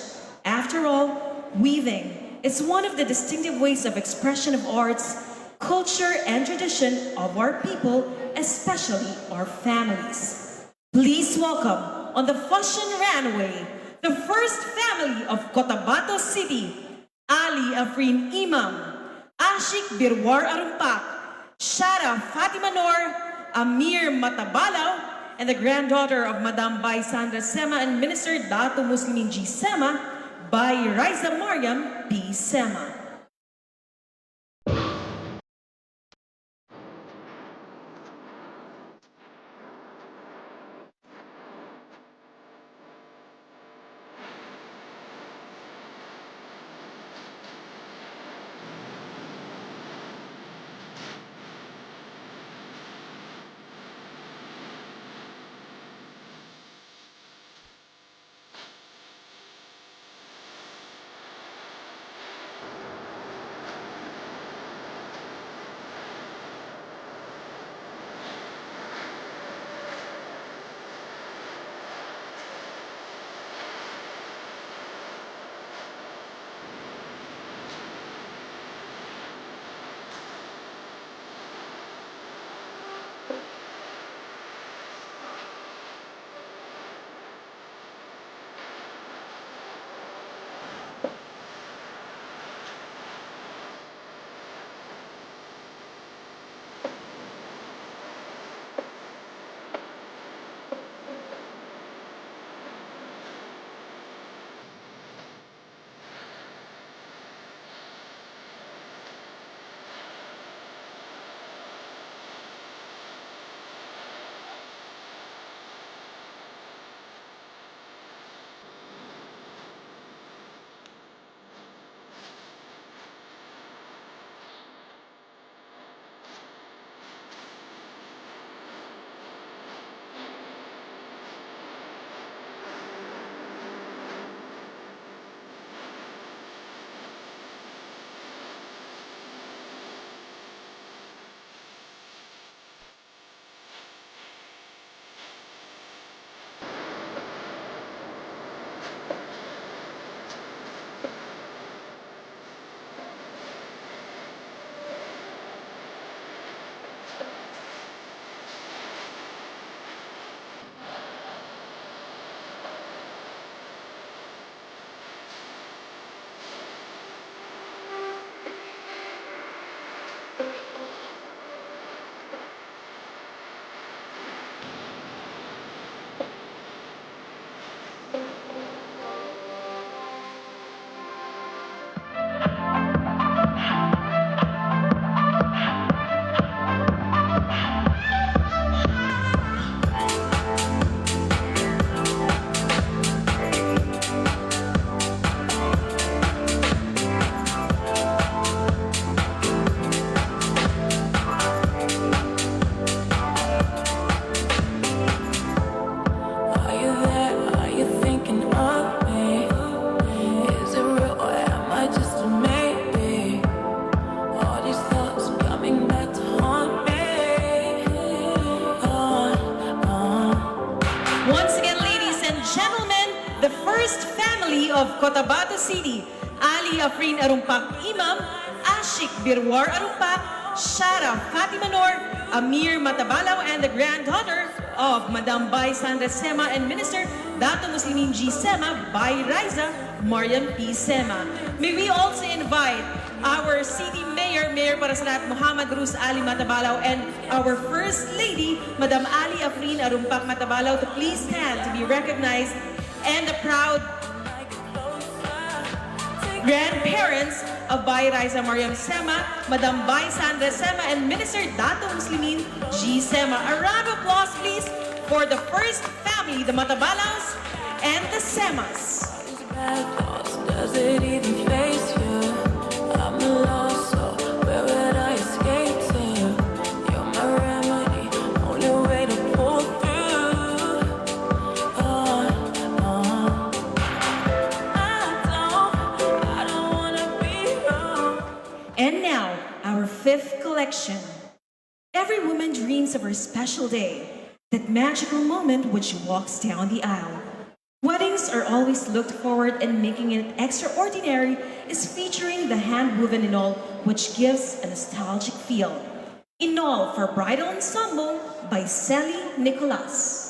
After all, weaving is one of the distinctive ways of expression of arts, culture, and tradition of our people, especially our families. Please welcome on the fashion runway, the first family of Cotabato City, Ali Afrin Imam, Ashik Birwar Arumpak, Shara Fatima Noor, Amir Matabalaw, and the granddaughter of Madam Bai Sandra Sema and Minister Dato Muslimin G. Sema, Bai Raisa Mariam P. Sema. of Cotabato City, Ali Afrin Arumpak Imam, Ashik Birwar Arumpak, Shara Fatima Noor, Amir Matabalaw, and the granddaughter of Madam Bai Sandra Sema and Minister Dato Muslimin G. Sema, Bai Riza, Mariam P. Sema. May we also invite our city mayor, Mayor Parasanat Muhammad Rus Ali Matabalaw, and our First Lady, Madam Ali Afrin Arumpak Matabalaw, to please stand to be recognized, and the proud grandparents of Bai Riza Mariam Sema, Madam Bai Sandra Sema, and Minister Dato Muslimin G. Sema. A round of applause, please, for the first family, the Matabalaws and the Semas. Does it even face you? I'm lost, so where would I escape to? You're my remedy, only way to pull through. I don't wanna be wrong. And now, our fifth collection. Every woman dreams of her special day, that magical moment when she walks down the aisle. Weddings are always looked forward, and making it extraordinary is featuring the hand-woven Inawl, which gives a nostalgic feel. Inawl for Bridal Ensemble by Sally Nicolas.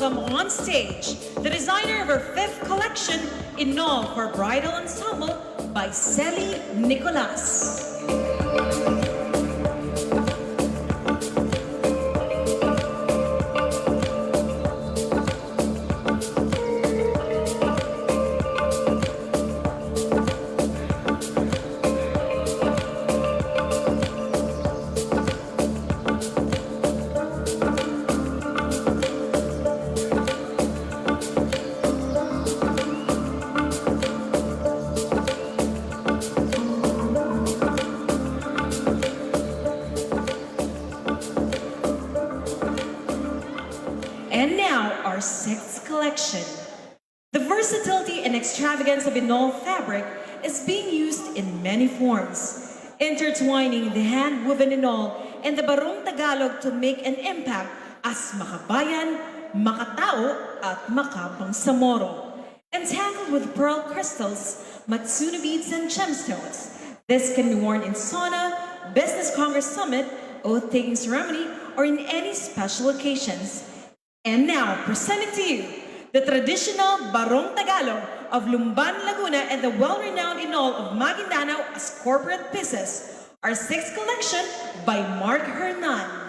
welcome on stage the designer of her 5th collection, Inawl for Bridal Ensemble by Celi Nicolas. And now, our 6th collection. The versatility and extravagance of Inawl fabric is being used in many forms, intertwining the hand-woven Inawl and the Barong Tagalog to make an impact as makabayan, makatao, at makabangsamoro. Entangled with pearl crystals, Matsuna beads, and gemstones, this can be worn in sauna, business congress summit, oath-taking ceremony, or in any special occasions. And now, presenting to you, the traditional Barong Tagalog of Lumban, Laguna, and the well-renowned Inawl of Maguindanao as corporate pieces, our 6th collection by Mark Hernan.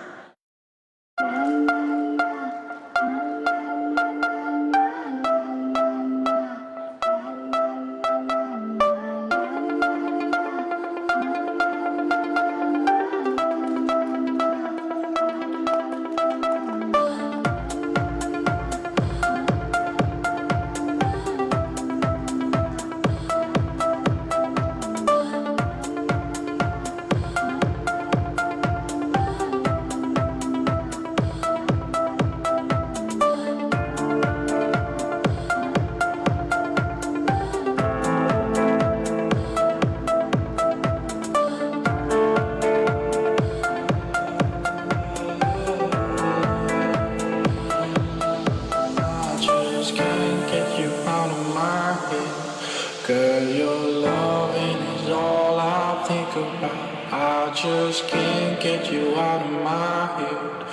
Girl, your loving is all I think about. I just can't get you out of my head.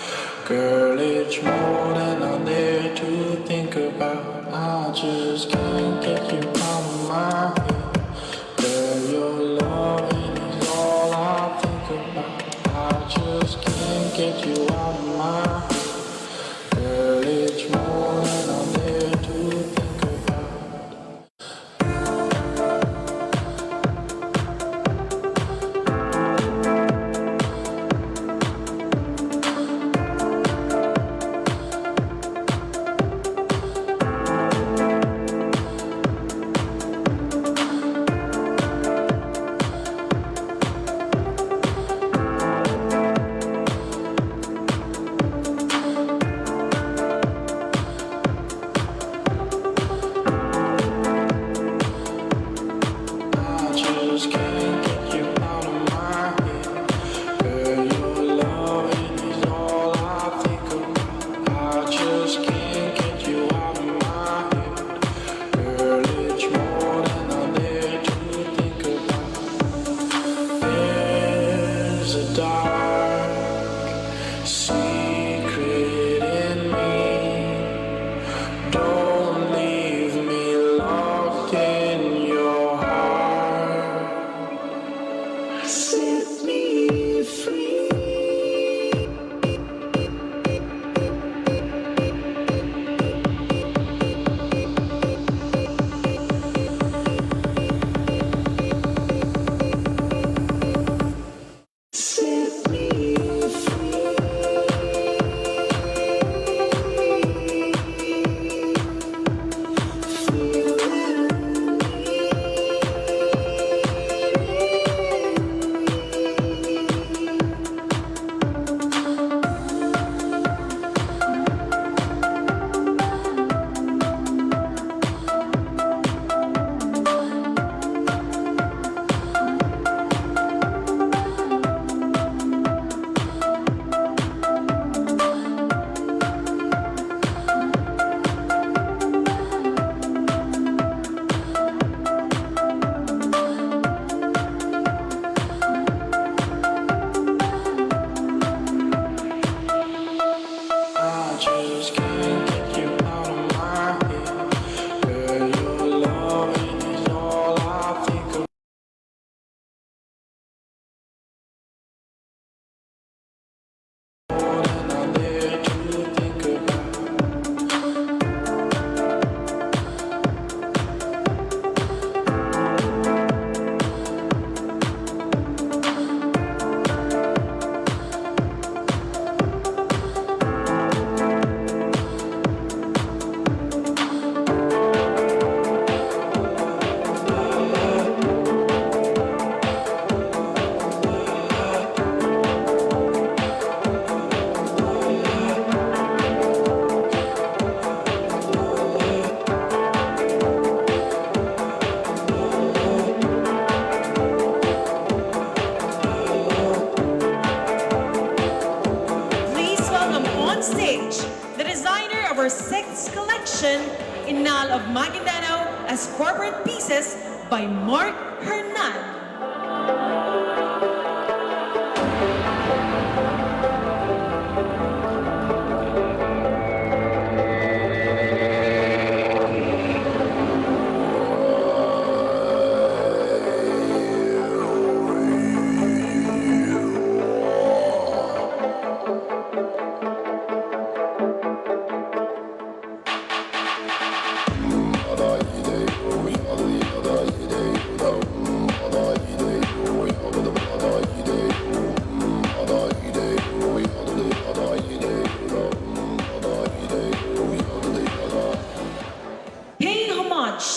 Girl, it's more than I dare to think about. I just can't get you out of my head. Girl, your loving is all I think about. I just can't get you out of my head. Girl, it's more than I dare to think about. collection, Inawl of Maguindanao as corporate pieces by Mark Hernan.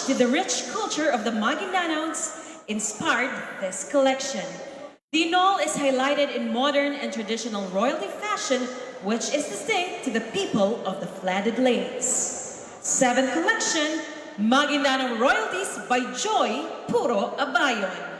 To the rich culture of the Maguindanaos inspired this collection. The Inawl is highlighted in modern and traditional royalty fashion, which is distinct to the people of the flooded lanes. 7th collection, Maguindanao Royalties by Joy Puro Abayon.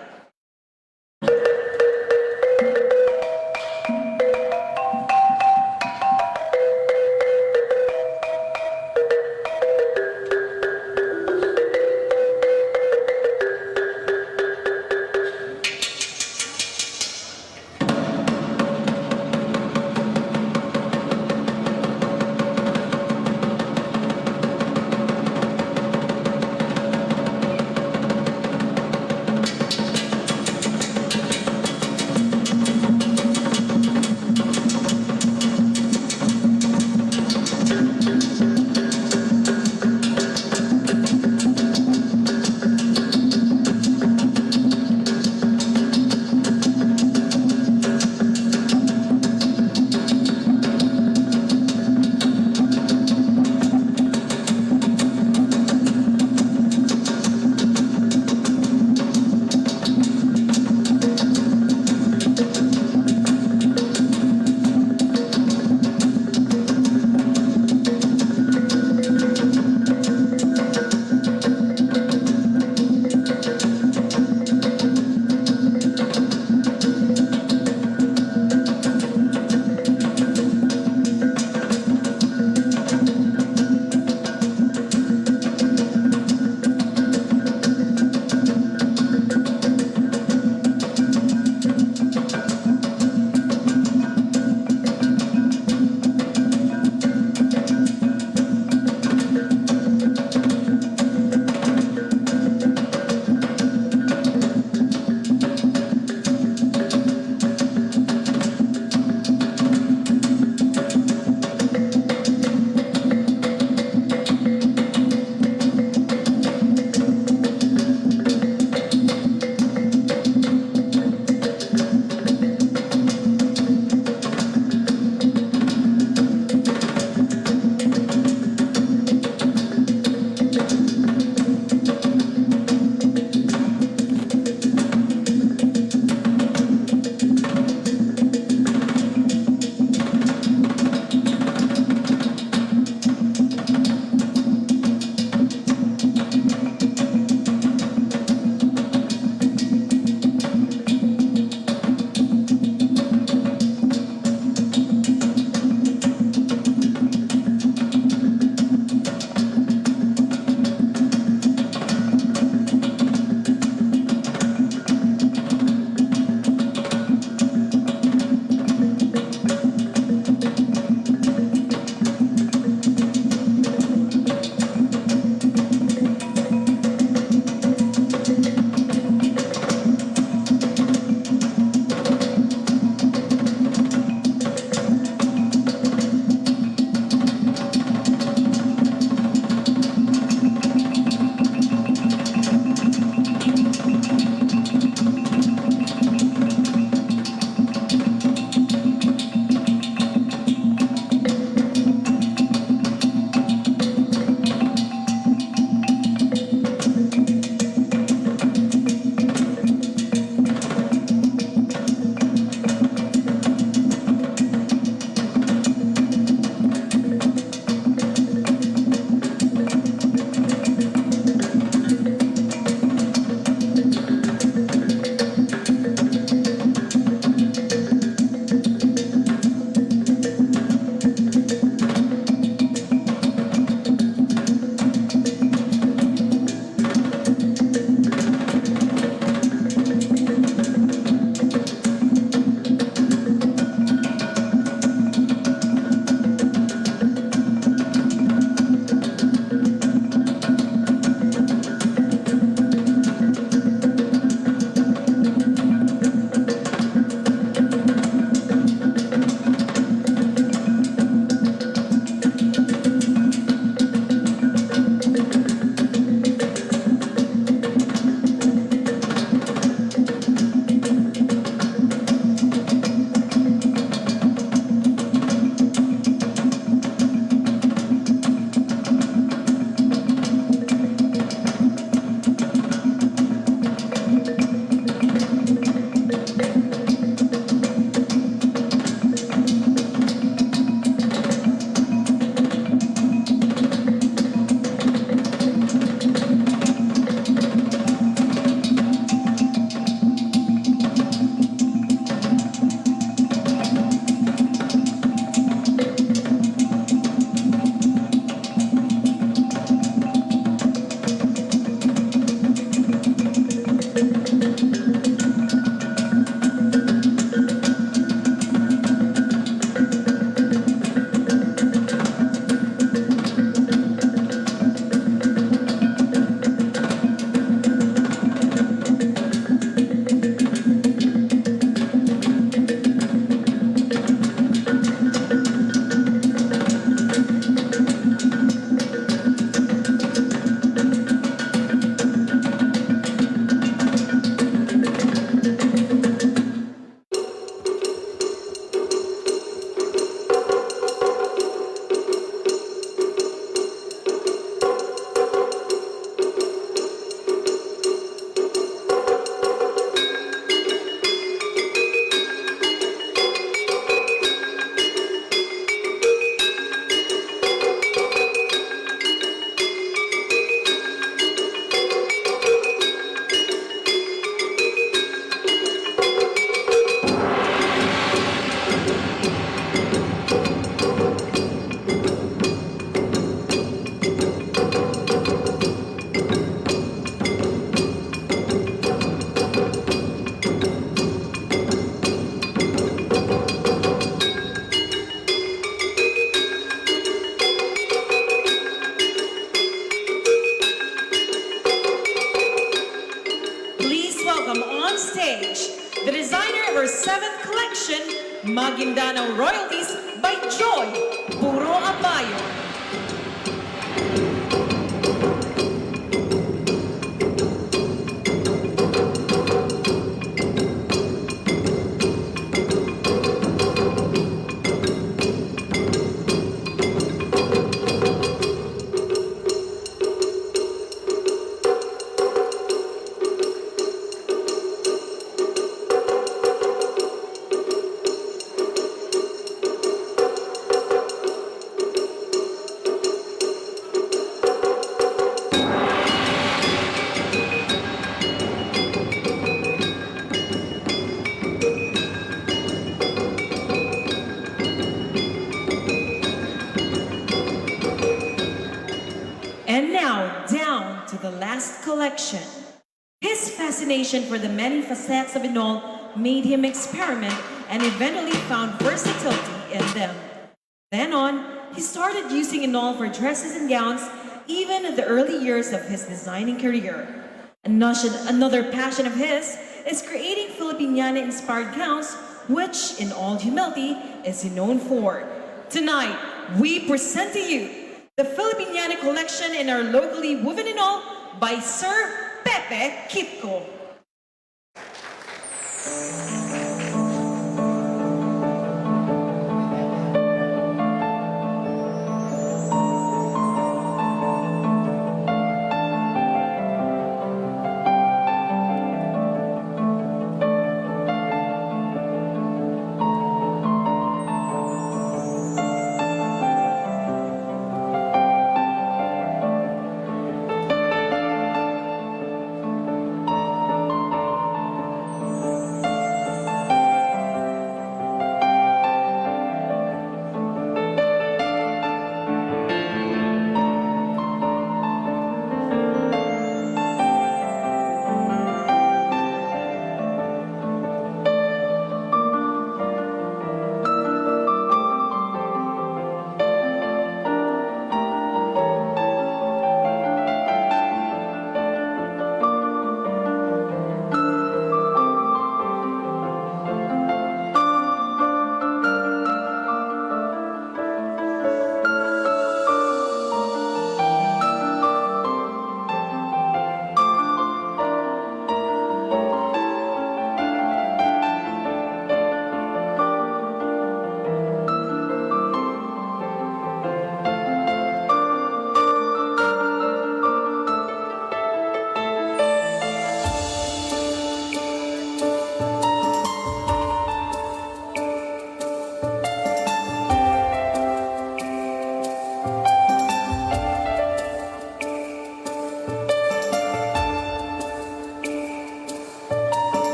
on stage, the designer of our 7th collection, Maguindanao Royalties by Joy Puro Abayo. And now, down to the last collection. His fascination for the many facets of Inawl made him experiment and eventually found versatility in them. Then on, he started using Inawl for dresses and gowns even in the early years of his designing career. Another passion of his is creating Filipiniana-inspired gowns, which, in all humility, is he known for. Tonight, we present to you the Filipiniana collection in our locally woven Inawl by Sir Pepe Kipko.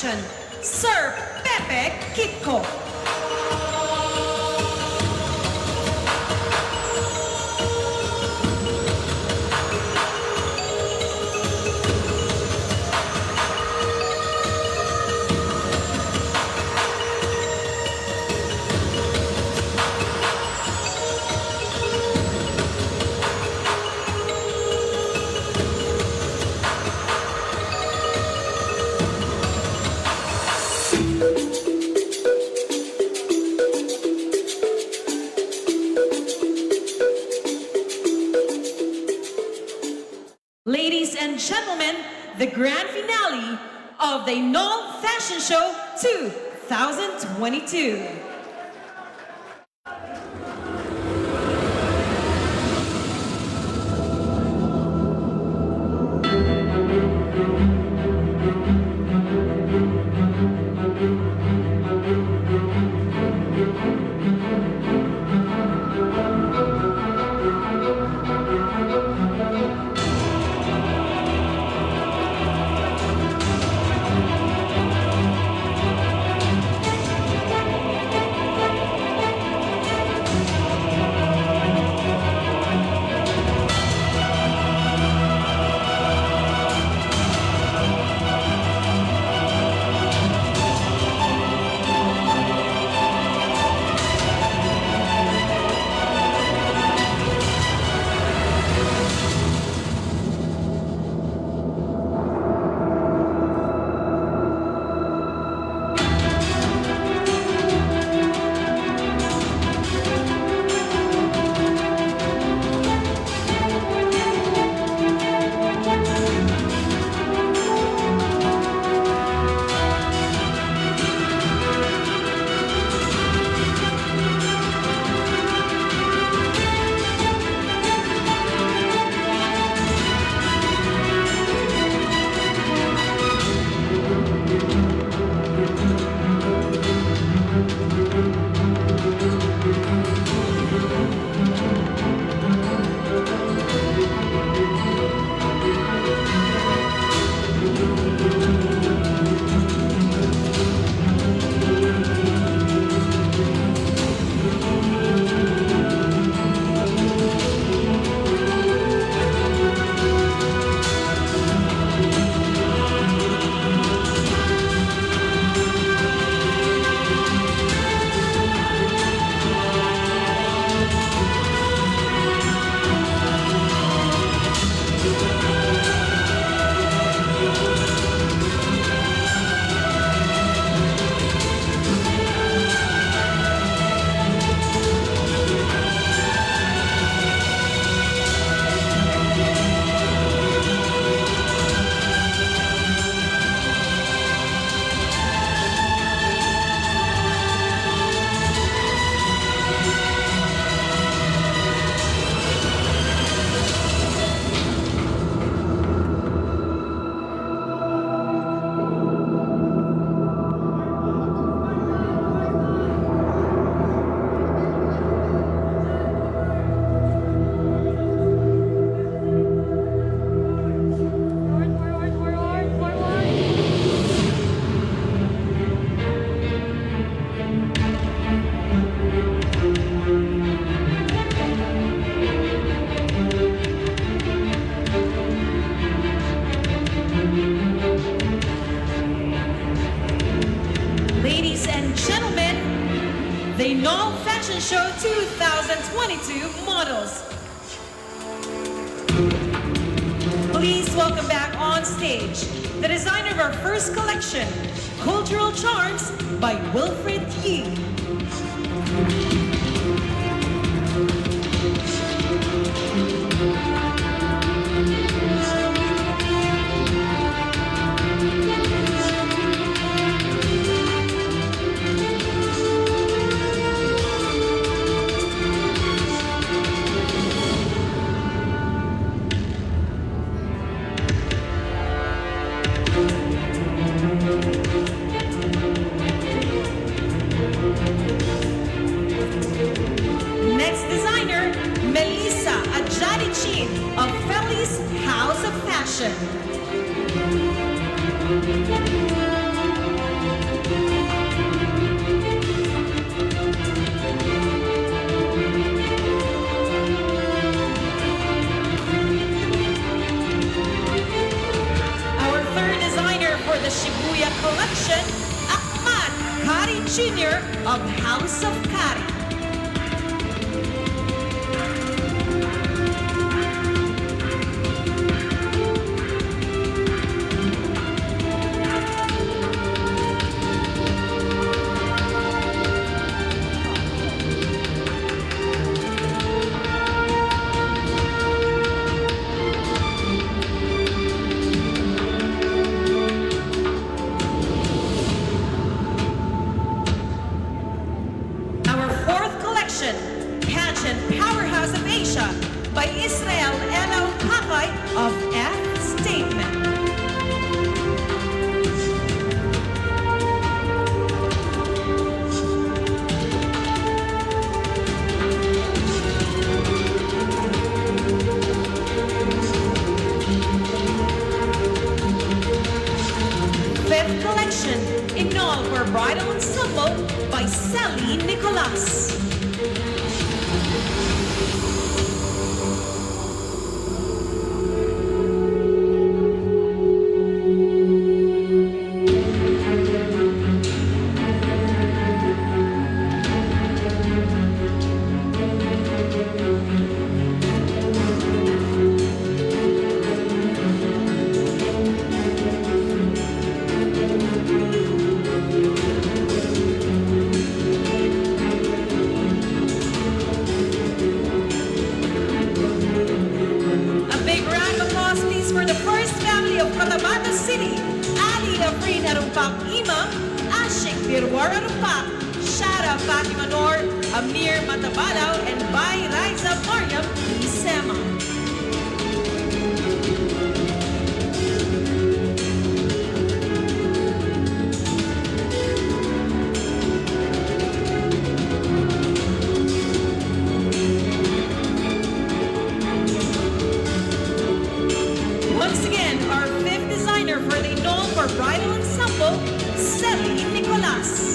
Fashion, Sir Pepe Kitco. Ladies and gentlemen, the grand finale of the Inawl Fashion Show 2022. the Inawl Fashion Show 2022 models. Please welcome back on stage the designer of our first collection, Cultural Charms by Wilfred Yee. Next designer, Melissa Adjadichin of Feli's House of Fashion. Jr. of House of Kari. Our fourth collection, Pageant Powerhouse of Asia by Israel Elaw Kakay of F Statement. Fifth collection, Inawl for Bridal Ensemble by Sally Nicolas. A big round of applause, please, for the first family of Cotabato City. Ali Afrin Arumpak Imam, Ashik Birwar Arumpak, Shara Fatima Noor, Amir Matabalaw, and Bai Raiza Mariam Isema. Once again, our fifth designer for the Inawl for Bridal Ensemble, Sally Nicolas.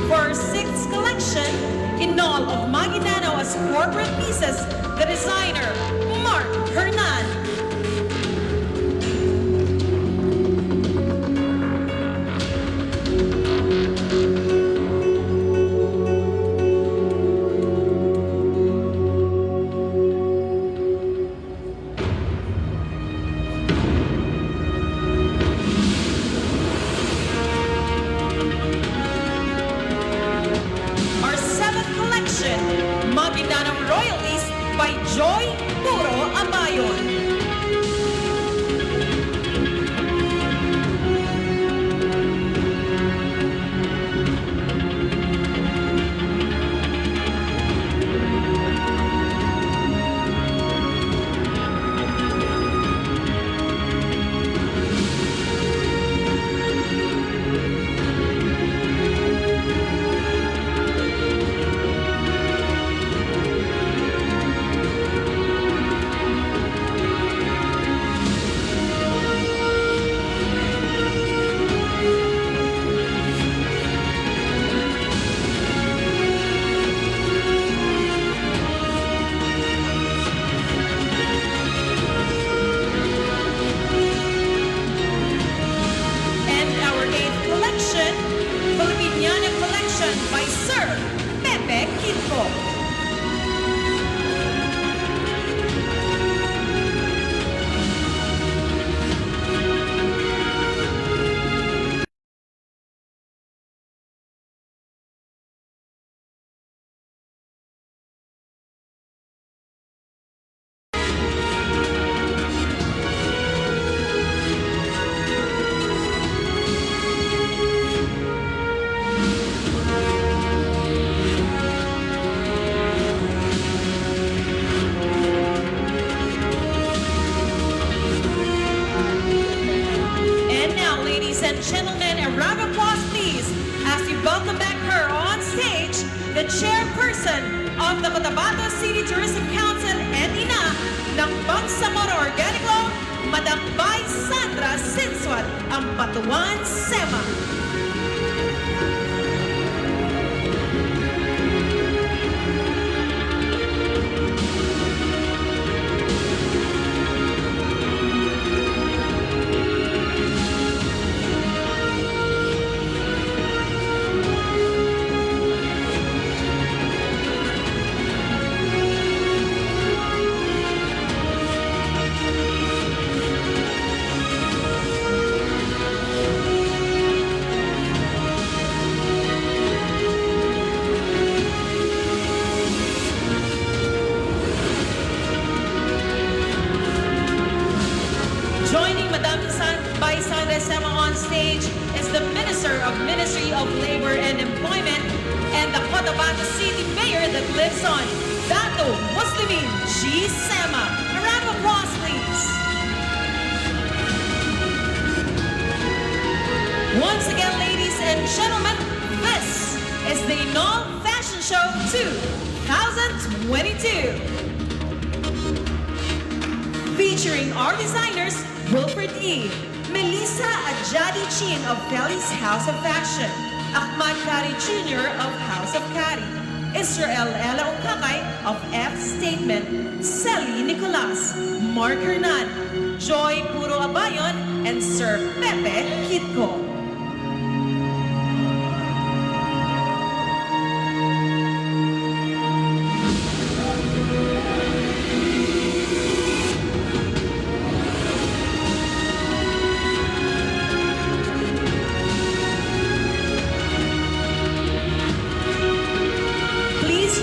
For sixth collection, Inawl of Maguindanao as corporate pieces, the designer, Mark Hernan. Our seventh collection, Maguindanao Royalties by Joy Puro Amayon. And our eighth collection, Filipiniana Collection by Sir Pepe Quinto. And now, ladies and gentlemen, a round of applause, please, as we welcome back her on stage, the chairperson of the Cotabato City Tourism Council and ina ng Bangsamoro Organic Law, Madam Bai Sandra Sinswat, ang Batuan Sema. Joining Madam Sandra Sema on stage is the Minister of Ministry of Labor and Employment and the Cotabato City Mayor that lives on Dato Muslimin G. Sema. A round of applause, please. Once again, ladies and gentlemen, this is the Inawl Fashion Show 2022. Featuring our designers, Wilfred E., Melissa Ajadi Chin of Feli's House of Fashion, Ahmad Kari Jr. of House of Kari, Israel Ella Ukakay of F Statement, Sally Nicolas, Mark Hernan, Joy Puro Abayon, and Sir Pepe Kitco.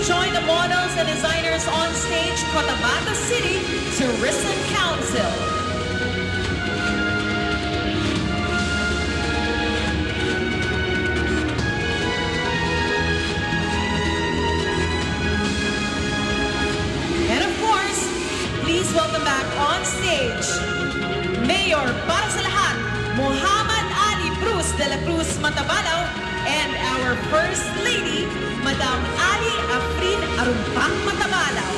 Join the models and designers on stage, Cotabato City Tourism Council. And of course, please welcome back on stage, Mayor para sa lahat, Muhammad Ali Bruce de la Cruz Matabalaw, and our First Lady, Madam Ali Afrin Arumpang Matabalaw.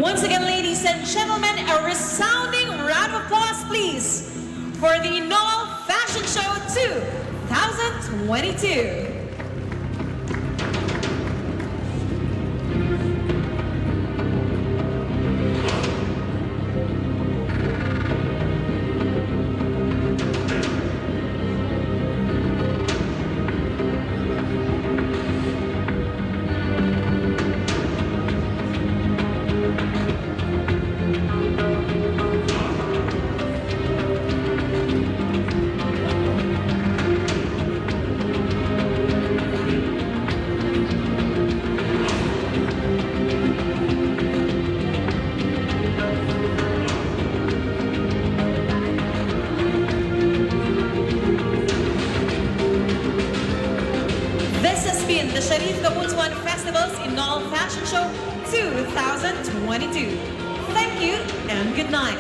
Once again, ladies and gentlemen, a resounding round of applause, please, for the Inawl Fashion Show 2022. The Sharif Kabulswan Festival's Inawl Fashion Show 2022. Thank you and good night.